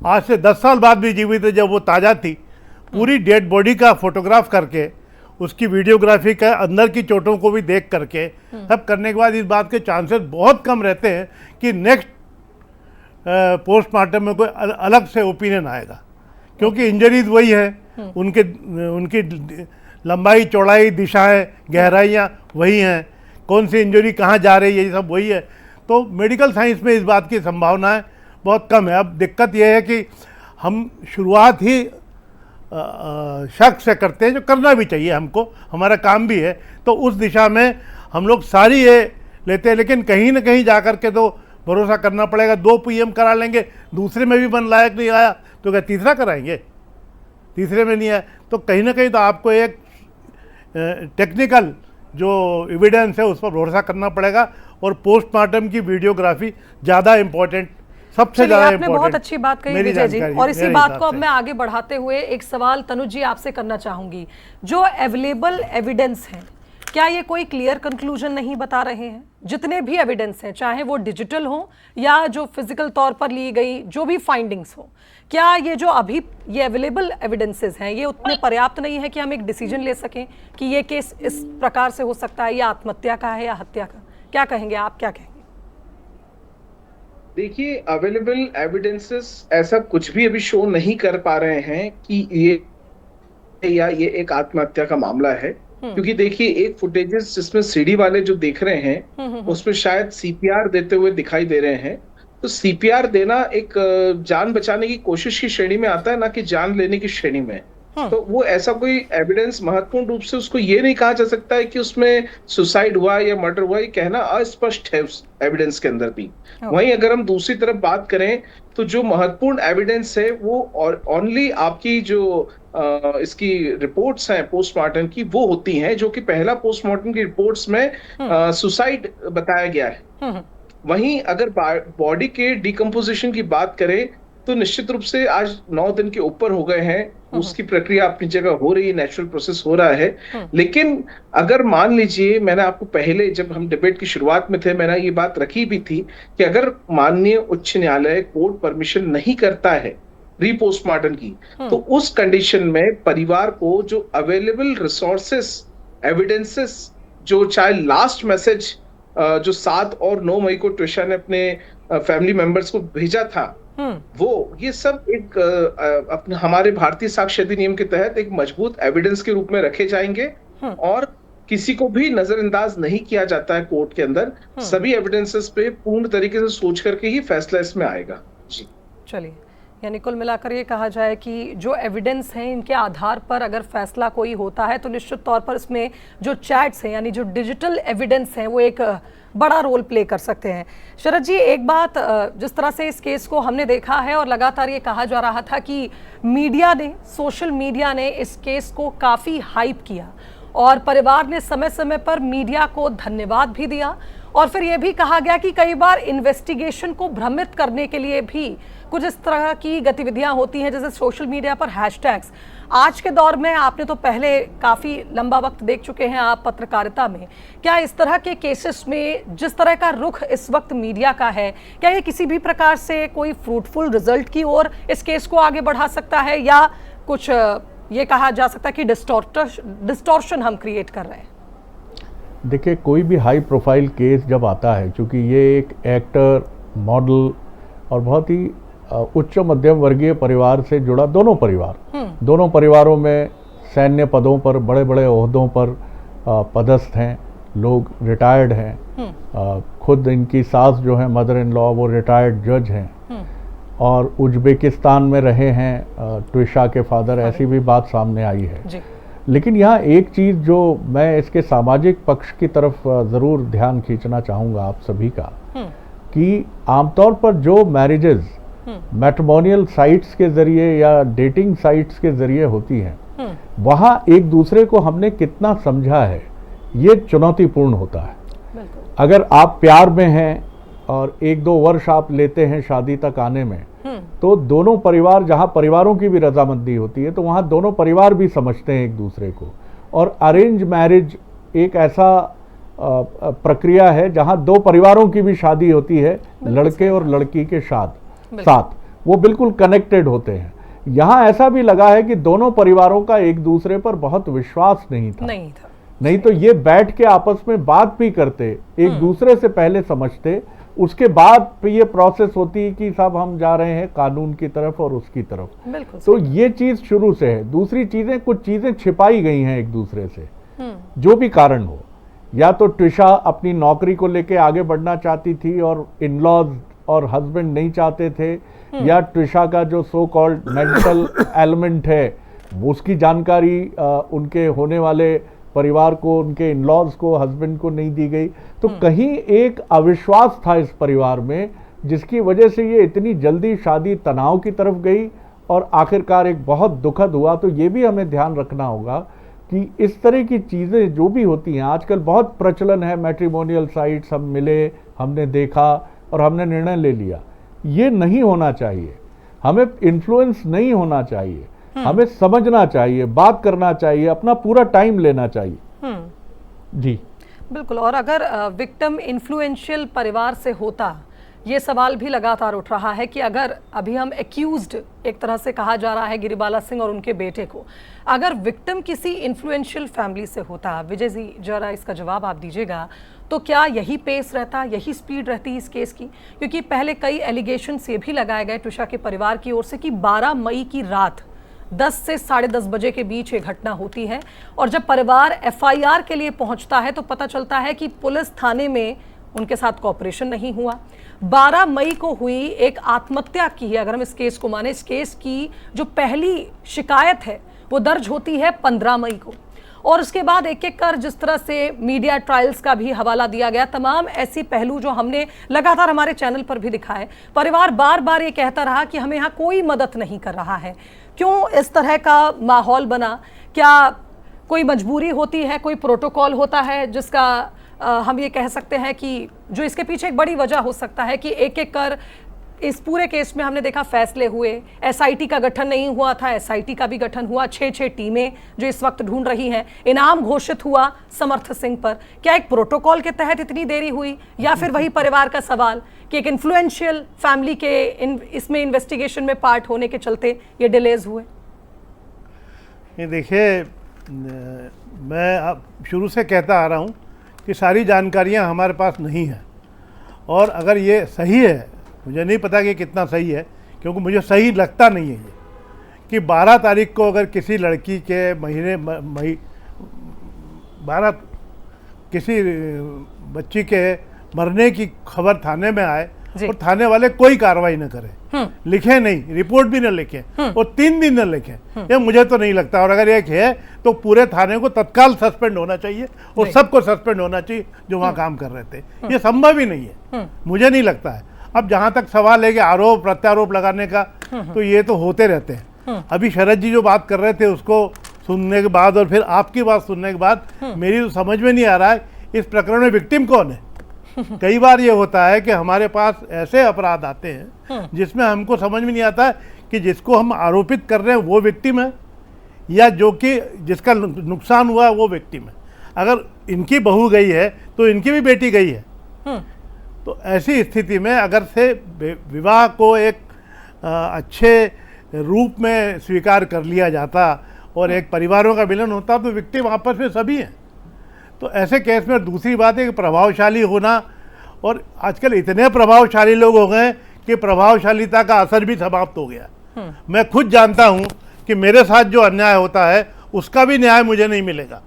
आज से 10 साल बाद भी जीवित है। जब वो ताज़ा थी, पूरी डेड बॉडी का फोटोग्राफ करके, उसकी वीडियोग्राफी का अंदर की चोटों को भी देख करके सब करने के बाद इस बात के चांसेस बहुत कम रहते हैं कि नेक्स्ट पोस्टमार्टम में कोई अलग से ओपिनियन आएगा, क्योंकि इंजरीज वही है, उनकी लंबाई, चौड़ाई, दिशाएं, गहराइयाँ वही हैं, कौन सी इंजरी कहाँ जा रही है, ये सब वही है। तो मेडिकल साइंस में इस बात की संभावनाएं बहुत कम है। अब दिक्कत यह है कि हम शुरुआत ही शक से करते हैं, जो करना भी चाहिए, हमको हमारा काम भी है, तो उस दिशा में हम लोग सारी ये लेते हैं। लेकिन कहीं ना कहीं जा कर के तो भरोसा करना पड़ेगा। 2 PM करा लेंगे, दूसरे में भी मन लायक नहीं आया तो क्या तीसरा कराएंगे? तीसरे में नहीं आया तो कहीं ना कहीं तो आपको एक टेक्निकल जो एविडेंस है उस पर भरोसा करना पड़ेगा। और पोस्टमार्टम की वीडियोग्राफी ज़्यादा इम्पोर्टेंट, सबसे ज़्यादा आपने इम्पोर्टेंट। बहुत अच्छी बात कही विजय जी, और इसी बात को अब मैं आगे बढ़ाते हुए एक सवाल तनुज जी आपसे करना चाहूंगी। जो अवेलेबल एविडेंस है, क्या ये कोई क्लियर कंक्लूजन नहीं बता रहे हैं? जितने भी एविडेंस हैं, चाहे वो डिजिटल हो या जो फिजिकल तौर पर ली गई जो भी फाइंडिंग्स हो, क्या ये जो अभी ये अवेलेबल एविडेंसेस हैं, ये उतने पर्याप्त नहीं है कि हम एक डिसीजन ले सकें कि ये केस इस प्रकार से हो सकता है, या आत्महत्या का है या हत्या का? क्या कहेंगे आप, क्या कहेंगे? देखिए, अवेलेबल एविडेंसेस ऐसा कुछ भी अभी शो नहीं कर पा रहे हैं कि ये एक आत्महत्या का मामला है। क्योंकि देखिए, एक फुटेजेस जिसमें सीडी वाले जो देख रहे हैं उसमें शायद सीपीआर देते हुए दिखाई दे रहे हैं। तो सीपीआर देना एक जान बचाने की कोशिश की श्रेणी में आता है, ना कि जान लेने की श्रेणी में। तो वो ऐसा कोई एविडेंस महत्वपूर्ण रूप से उसको ये नहीं कहा जा सकता है कि उसमें सुसाइड हुआ या मर्डर हुआ, ये कहना अस्पष्ट है उस एविडेंस के अंदर भी। वहीं अगर हम दूसरी तरफ बात करें तो जो महत्वपूर्ण एविडेंस है वो ओनली आपकी जो इसकी रिपोर्ट्स हैं पोस्टमार्टम की, वो होती हैं, जो कि पहला पोस्टमार्टम की रिपोर्ट्स में सुसाइड बताया गया है। वहीं अगर बॉडी के डिकम्पोजिशन की बात करें तो निश्चित रूप से आज 9 दिन के ऊपर हो गए हैं, उसकी प्रक्रिया अपनी जगह हो रही है, नेचुरल प्रोसेस हो रहा है। लेकिन अगर मान लीजिए, मैंने आपको पहले जब हम डिबेट की शुरुआत में थे मैंने ये बात रखी भी थी कि अगर माननीय उच्च न्यायालय कोर्ट परमिशन नहीं करता है रीपोस्टमार्टम की, तो उस कंडीशन में परिवार को जो अवेलेबल रिसोर्सेस, एविडेंसेस, जो चाहे लास्ट मैसेज जो 7 और 9 मई को ट्विशा ने अपने फैमिली मेंबर्स को भेजा था, वो ये सब एक अपने हमारे भारतीय साक्ष्य अधिनियम के तहत एक मजबूत एविडेंस के रूप में रखे जाएंगे और किसी को भी नजरअंदाज नहीं किया जाता है कोर्ट के अंदर। सभी एविडेंसेस पे पूर्ण तरीके से सोच करके ही फैसला इसमें आएगा। जी, चलिए, यानी कुल मिलाकर ये कहा जाए कि जो एविडेंस हैं इनके आधार पर अगर फैसला कोई होता है तो निश्चित तौर पर इसमें जो चैट्स हैं, यानी जो डिजिटल एविडेंस हैं, वो एक बड़ा रोल प्ले कर सकते हैं। शरद जी, एक बात, जिस तरह से इस केस को हमने देखा है और लगातार ये कहा जा रहा था कि मीडिया ने, सोशल मीडिया ने इस केस को काफ़ी हाइप किया और परिवार ने समय समय पर मीडिया को धन्यवाद भी दिया, और फिर ये भी कहा गया कि कई बार इन्वेस्टिगेशन को भ्रमित करने के लिए भी कुछ इस तरह की गतिविधियां होती हैं, जैसे सोशल मीडिया पर हैशटैग्स। आज के दौर में, आपने तो पहले काफ़ी लंबा वक्त देख चुके हैं आप पत्रकारिता में, क्या इस तरह के केसेस में जिस तरह का रुख इस वक्त मीडिया का है, क्या ये किसी भी प्रकार से कोई फ्रूटफुल रिजल्ट की ओर इस केस को आगे बढ़ा सकता है, या कुछ ये कहा जा सकता है कि डिस्टॉर्शन हम क्रिएट कर रहे हैं? देखिए, कोई भी हाई प्रोफाइल केस जब आता है, क्योंकि ये एक एक्टर, मॉडल और बहुत ही उच्च मध्यम वर्गीय परिवार से जुड़ा दोनों परिवारों में सैन्य पदों पर, बड़े बड़े ओहदों पर पदस्थ हैं लोग, रिटायर्ड हैं। खुद इनकी सास जो है, मदर इन लॉ, वो रिटायर्ड जज हैं और उज्बेकिस्तान में रहे हैं ट्विशा के फादर, ऐसी भी बात सामने आई है जी। लेकिन यहाँ एक चीज़ जो मैं इसके सामाजिक पक्ष की तरफ ज़रूर ध्यान खींचना चाहूँगा आप सभी का, कि आमतौर पर जो मैरिजेज़ मैट्रिमोनियल साइट्स के ज़रिए या डेटिंग साइट्स के ज़रिए होती हैं, वहाँ एक दूसरे को हमने कितना समझा है, ये चुनौतीपूर्ण होता है। अगर आप प्यार में हैं और 1-2 वर्ष आप लेते हैं शादी तक आने में, तो दोनों परिवार, जहाँ परिवारों की भी रजामंदी होती है, तो वहाँ दोनों परिवार भी समझते हैं एक दूसरे को। और अरेंज मैरिज एक ऐसा प्रक्रिया है जहां दो परिवारों की भी शादी होती है, लड़के और लड़की के साथ वो बिल्कुल कनेक्टेड होते हैं। यहाँ ऐसा भी लगा है कि दोनों परिवारों का एक दूसरे पर बहुत विश्वास नहीं था, नहीं तो ये बैठ के आपस में बात भी करते, एक दूसरे से पहले समझते, उसके बाद ये प्रोसेस होती है कि साहब हम जा रहे हैं कानून की तरफ और उसकी तरफ। तो ये चीज शुरू से है। दूसरी चीजें, कुछ चीजें छिपाई गई हैं एक दूसरे से, जो भी कारण हो, या तो ट्विशा अपनी नौकरी को लेके आगे बढ़ना चाहती थी और इन-लॉज और हस्बैंड नहीं चाहते थे, या ट्विशा का जो सो कॉल्ड मेंटल एलिमेंट है उसकी जानकारी उनके होने वाले परिवार को, उनके इन-लॉज को, हस्बैंड को नहीं दी गई। तो कहीं एक अविश्वास था इस परिवार में, जिसकी वजह से ये इतनी जल्दी शादी तनाव की तरफ गई और आखिरकार एक बहुत दुखद हुआ। तो ये भी हमें ध्यान रखना होगा कि इस तरह की चीज़ें जो भी होती हैं, आजकल बहुत प्रचलन है, मैट्रिमोनियल साइट्स, हम मिले, हमने देखा और हमने निर्णय ले लिया। ये नहीं होना चाहिए, हमें इन्फ्लुएंस नहीं होना चाहिए, हमें समझना चाहिए, बात करना चाहिए, अपना पूरा टाइम लेना चाहिए। जी बिल्कुल। और अगर विक्टिम इन्फ्लुएंशियल परिवार से होता, ये सवाल भी लगातार उठ रहा है कि अगर अभी हम एक्यूज्ड एक तरह से कहा जा रहा है गिरिबाला सिंह और उनके बेटे को, अगर विक्टिम किसी इन्फ्लुएंशियल फैमिली से होता, विजय जी जरा इसका जवाब आप दीजिएगा, तो क्या यही पेस रहता, यही स्पीड रहती इस केस की? क्योंकि पहले कई एलिगेशंस ये भी लगाए गए ट्विशा के परिवार की ओर से कि 12 मई की रात 10 से 10:30 बजे के बीच ये घटना होती है, और जब परिवार FIR के लिए पहुंचता है तो पता चलता है कि पुलिस थाने में उनके साथ कोऑपरेशन नहीं हुआ। 12 मई को हुई एक आत्महत्या की है, अगर हम इस केस को माने, इस केस की जो पहली शिकायत है वो दर्ज होती है 15 मई को, और उसके बाद एक एक कर जिस तरह से मीडिया ट्रायल्स का भी हवाला दिया गया, तमाम ऐसी पहलू जो हमने लगातार हमारे चैनल पर भी दिखाए, परिवार बार बार ये कहता रहा कि हमें यहाँ कोई मदद नहीं कर रहा है। क्यों इस तरह का माहौल बना? क्या कोई मजबूरी होती है, कोई प्रोटोकॉल होता है जिसका हम ये कह सकते हैं कि जो इसके पीछे एक बड़ी वजह हो सकता है कि एक एक कर इस पूरे केस में हमने देखा फैसले हुए, SIT का गठन नहीं हुआ था, SIT का भी गठन हुआ, 6 टीमें जो इस वक्त ढूंढ रही हैं, इनाम घोषित हुआ समर्थ सिंह पर। क्या एक प्रोटोकॉल के तहत इतनी देरी हुई, या फिर वही परिवार का सवाल कि एक इन्फ्लुएंशियल फैमिली के इसमें इन्वेस्टिगेशन में पार्ट होने के चलते ये डिलेज हुए? ये देखिए, मैं अब शुरू से कहता आ रहा हूँ कि सारी जानकारियाँ हमारे पास नहीं है, और अगर ये सही है, मुझे नहीं पता कि कितना सही है, क्योंकि मुझे सही लगता नहीं है ये कि 12 तारीख को अगर किसी लड़की के किसी बच्ची के मरने की खबर थाने में आए और थाने वाले कोई कार्रवाई न करें, लिखे नहीं, रिपोर्ट भी न लिखे और 3 दिन न लिखे, ये मुझे तो नहीं लगता। और अगर एक है तो पूरे थाने को तत्काल सस्पेंड होना चाहिए और सबको सस्पेंड होना चाहिए जो वहाँ काम कर रहे थे। ये संभव ही नहीं है, मुझे नहीं लगता है। अब जहाँ तक सवाल है कि आरोप प्रत्यारोप लगाने का, तो ये तो होते रहते हैं। अभी शरद जी जो बात कर रहे थे उसको सुनने के बाद और फिर आपकी बात सुनने के बाद मेरी तो समझ में नहीं आ रहा है इस प्रकरण में विक्टिम कौन है। कई बार ये होता है कि हमारे पास ऐसे अपराध आते हैं जिसमें हमको समझ में नहीं आता कि जिसको हम आरोपित कर रहे हैं वो विक्टिम है या जो कि जिसका नुकसान हुआ है वो विक्टिम है। अगर इनकी बहू गई है तो इनकी भी बेटी गई है, तो ऐसी स्थिति में अगर से विवाह को एक अच्छे रूप में स्वीकार कर लिया जाता और एक परिवारों का मिलन होता तो विक्टिम आपस में सभी हैं। तो ऐसे केस में दूसरी बात है कि प्रभावशाली होना, और आजकल इतने प्रभावशाली लोग हो गए कि प्रभावशालीता का असर भी समाप्त हो गया। मैं खुद जानता हूं कि मेरे साथ जो अन्याय होता है उसका भी न्याय मुझे नहीं मिलेगा।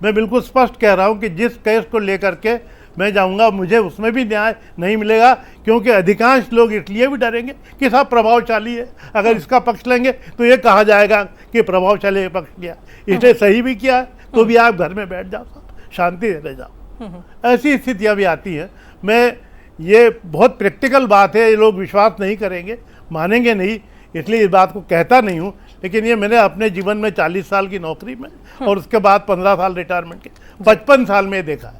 मैं बिल्कुल स्पष्ट कह रहा हूं कि जिस केस को लेकर के मैं जाऊंगा मुझे उसमें भी न्याय नहीं मिलेगा, क्योंकि अधिकांश लोग इसलिए भी डरेंगे कि साहब प्रभावशाली है, अगर इसका पक्ष लेंगे तो ये कहा जाएगा कि प्रभावशाली पक्ष लिया, इसने सही भी किया तो भी आप घर में बैठ जाओ, शांति से रह जाओ। ऐसी स्थितियाँ भी आती हैं। मैं ये बहुत प्रैक्टिकल बात है, ये लोग विश्वास नहीं करेंगे, मानेंगे नहीं, इसलिए इस बात को कहता नहीं हूँ, लेकिन ये मैंने अपने जीवन में 40 साल की नौकरी में और उसके बाद 15 साल रिटायरमेंट के 55 साल में देखा है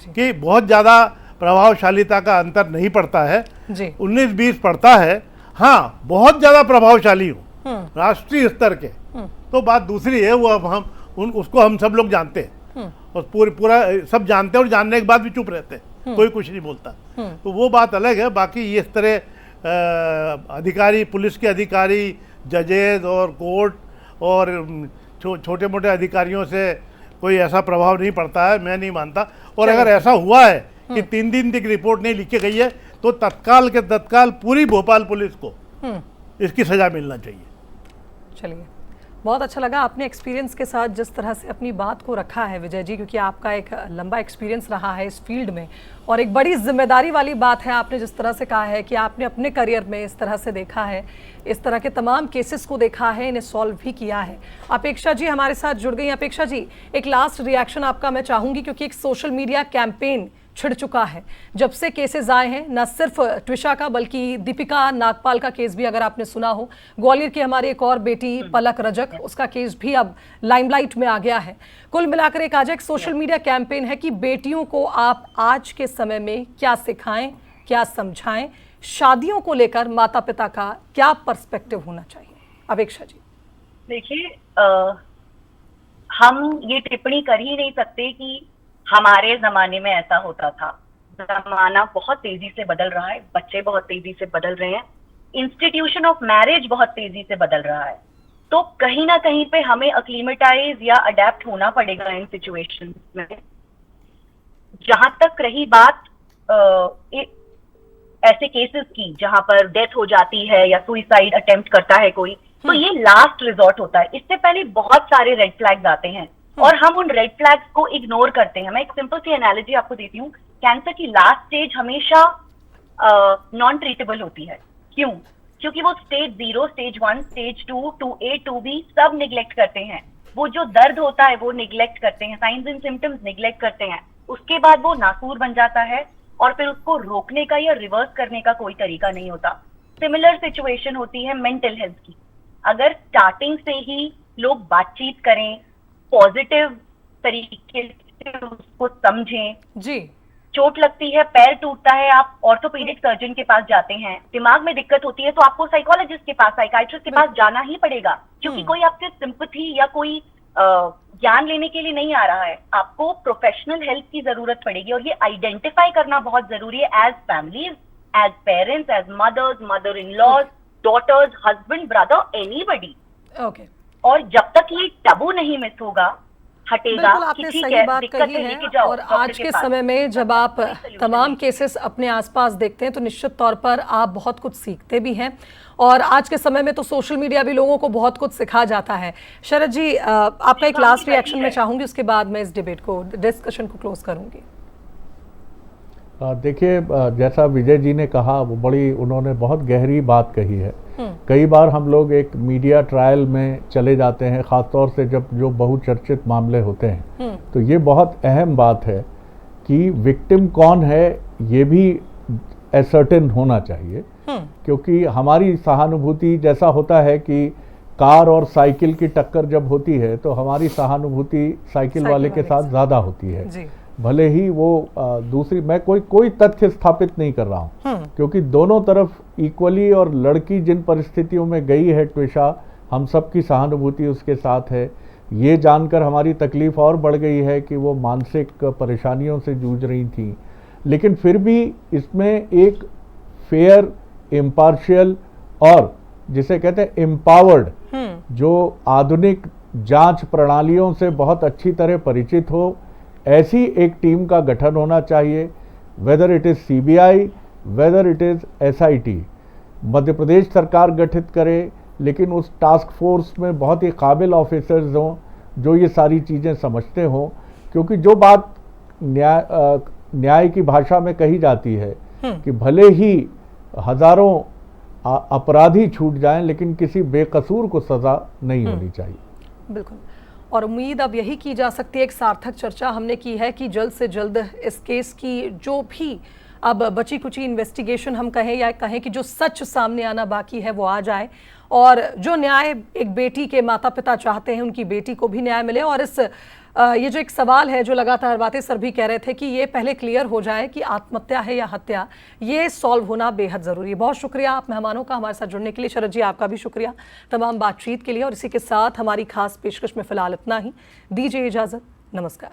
कि बहुत ज़्यादा प्रभावशालीता का अंतर नहीं पड़ता है, 19-20 पड़ता है। हाँ, बहुत ज़्यादा प्रभावशाली हूँ राष्ट्रीय स्तर के, तो बात दूसरी है, वो अब उसको हम सब लोग जानते हैं। और पूरा सब जानते हैं और जानने के बाद भी चुप रहते हैं, कोई कुछ नहीं बोलता। तो वो बात अलग है। बाकी इस तरह अधिकारी, पुलिस के अधिकारी, जजेज और कोर्ट और छोटे मोटे अधिकारियों से कोई ऐसा प्रभाव नहीं पड़ता है, मैं नहीं मानता। और अगर ऐसा हुआ है कि 3 दिन तक रिपोर्ट नहीं लिखी गई है तो तत्काल के तत्काल पूरी भोपाल पुलिस को इसकी सजा मिलना चाहिए। चलिए, बहुत अच्छा लगा आपने एक्सपीरियंस के साथ जिस तरह से अपनी बात को रखा है विजय जी, क्योंकि आपका एक लंबा एक्सपीरियंस रहा है इस फील्ड में और एक बड़ी जिम्मेदारी वाली बात है। आपने जिस तरह से कहा है कि आपने अपने करियर में इस तरह से देखा है, इस तरह के तमाम केसेस को देखा है, इन्हें सॉल्व भी किया है। अपेक्षा जी हमारे साथ जुड़ गई। अपेक्षा जी, एक लास्ट रिएक्शन आपका मैं चाहूँगी, क्योंकि एक सोशल मीडिया कैंपेन छिड़ चुका है जब से केसेस आए हैं, न सिर्फ ट्विशा का बल्कि दीपिका नागपाल का केस भी अगर आपने सुना हो, ग्वालियर की हमारी एक और बेटी पलक रजक, उसका केस भी अब लाइमलाइट में आ गया है। कुल मिलाकर एक आज एक सोशल मीडिया कैंपेन है कि बेटियों को आप आज के समय में क्या सिखाएं, क्या समझाएं, शादियों को लेकर माता पिता का क्या पर्सपेक्टिव होना चाहिए। अपेक्षा जी, देखिए, हम ये टिप्पणी कर ही नहीं सकते कि हमारे जमाने में ऐसा होता था। जमाना बहुत तेजी से बदल रहा है, बच्चे बहुत तेजी से बदल रहे हैं, इंस्टीट्यूशन ऑफ मैरिज बहुत तेजी से बदल रहा है। तो कहीं ना कहीं पे हमें अक्लीमेटाइज या अडेप्ट होना पड़ेगा इन सिचुएशंस में। जहां तक रही बात ऐसे केसेस की जहां पर डेथ हो जाती है या सुइसाइड अटेम्प्ट करता है कोई, तो ये लास्ट रिजॉर्ट होता है। इससे पहले बहुत सारे रेड फ्लैग्स आते हैं और हम उन रेड फ्लैग्स को इग्नोर करते हैं। मैं एक सिंपल सी एनालॉजी आपको देती हूँ। कैंसर की लास्ट स्टेज हमेशा नॉन ट्रीटेबल होती है। क्यों? क्योंकि वो stage 0, stage 1, stage 2, 2A, 2B सब निग्लेक्ट करते हैं। वो जो दर्द होता है वो निग्लेक्ट करते हैं, साइंस एंड सिम्टम्स निग्लेक्ट करते हैं। उसके बाद वो नासूर बन जाता है और फिर उसको रोकने का या रिवर्स करने का कोई तरीका नहीं होता। सिमिलर सिचुएशन होती है मेंटल हेल्थ की। अगर स्टार्टिंग से ही लोग बातचीत करें, पॉजिटिव तरीके से उसको समझें। जी, चोट लगती है, पैर टूटता है, आप ऑर्थोपेडिक सर्जन के पास जाते हैं। दिमाग में दिक्कत होती है तो आपको साइकोलॉजिस्ट के पास, साइकाइट्रिस्ट के पास जाना ही पड़ेगा, क्योंकि कोई आपसे सिंपैथी या कोई ज्ञान लेने के लिए नहीं आ रहा है। आपको प्रोफेशनल हेल्प की जरूरत पड़ेगी और ये आइडेंटिफाई करना बहुत जरूरी है as families, as parents, as mothers, mother in laws, daughters, husband, brother, anybody. Okay. और जब तक ये टबू नहीं मिस होगा, हटेगा, बिल्कुल आपने सही बात कही है। और आज के समय में जब आप तमाम केसेस अपने आसपास देखते हैं तो निश्चित तौर पर आप बहुत कुछ सीखते भी हैं। और आज के समय में तो सोशल मीडिया भी लोगों को बहुत कुछ सिखा जाता है। शरद जी, आपका एक लास्ट रिएक्शन मैं चाहूंगी, उसके बाद मैं इस डिबेट को, डिस्कशन को क्लोज करूंगी। देखिए, जैसा विजय जी ने कहा, वो उन्होंने बहुत गहरी बात कही है। कई बार हम लोग एक मीडिया ट्रायल में चले जाते हैं, ख़ासतौर से जब जो बहुचर्चित मामले होते हैं, तो ये बहुत अहम बात है कि विक्टिम कौन है ये भी एसर्टेन होना चाहिए। क्योंकि हमारी सहानुभूति, जैसा होता है कि कार और साइकिल की टक्कर जब होती है तो हमारी सहानुभूति साइकिल वाले के साथ ज़्यादा होती है जी। भले ही वो दूसरी, मैं कोई तथ्य स्थापित नहीं कर रहा हूँ, क्योंकि दोनों तरफ इक्वली, और लड़की जिन परिस्थितियों में गई है ट्विशा, हम सब की सहानुभूति उसके साथ है। ये जानकर हमारी तकलीफ और बढ़ गई है कि वो मानसिक परेशानियों से जूझ रही थी। लेकिन फिर भी इसमें एक फेयर, इम्पार्शियल और जिसे कहते हैं एम्पावर्ड, जो आधुनिक जांच प्रणालियों से बहुत अच्छी तरह परिचित हो, ऐसी एक टीम का गठन होना चाहिए। Whether it is CBI, whether it is SIT, Madhya Pradesh सरकार गठित करे, लेकिन उस टास्क फोर्स में बहुत ही काबिल ऑफिसर्स हों जो ये सारी चीज़ें समझते हों। क्योंकि जो बात न्याय की भाषा में कही जाती है कि भले ही हजारों अपराधी छूट जाएं, लेकिन किसी बेकसूर को सज़ा नहीं होनी चाहिए। बिल्कुल। और उम्मीद अब यही की जा सकती है, एक सार्थक चर्चा हमने की है कि जल्द से जल्द इस केस की जो भी अब बची कुची इन्वेस्टिगेशन हम कहें या कहें कि जो सच सामने आना बाकी है वो आ जाए, और जो न्याय एक बेटी के माता पिता चाहते हैं उनकी बेटी को भी न्याय मिले। और इस ये जो एक सवाल है जो लगातार बातें सर भी कह रहे थे कि ये पहले क्लियर हो जाए कि आत्महत्या है या हत्या, ये सॉल्व होना बेहद ज़रूरी है। बहुत शुक्रिया आप मेहमानों का हमारे साथ जुड़ने के लिए। शरद जी, आपका भी शुक्रिया तमाम बातचीत के लिए। और इसी के साथ हमारी खास पेशकश में फ़िलहाल इतना ही। दीजिए इजाज़त, नमस्कार।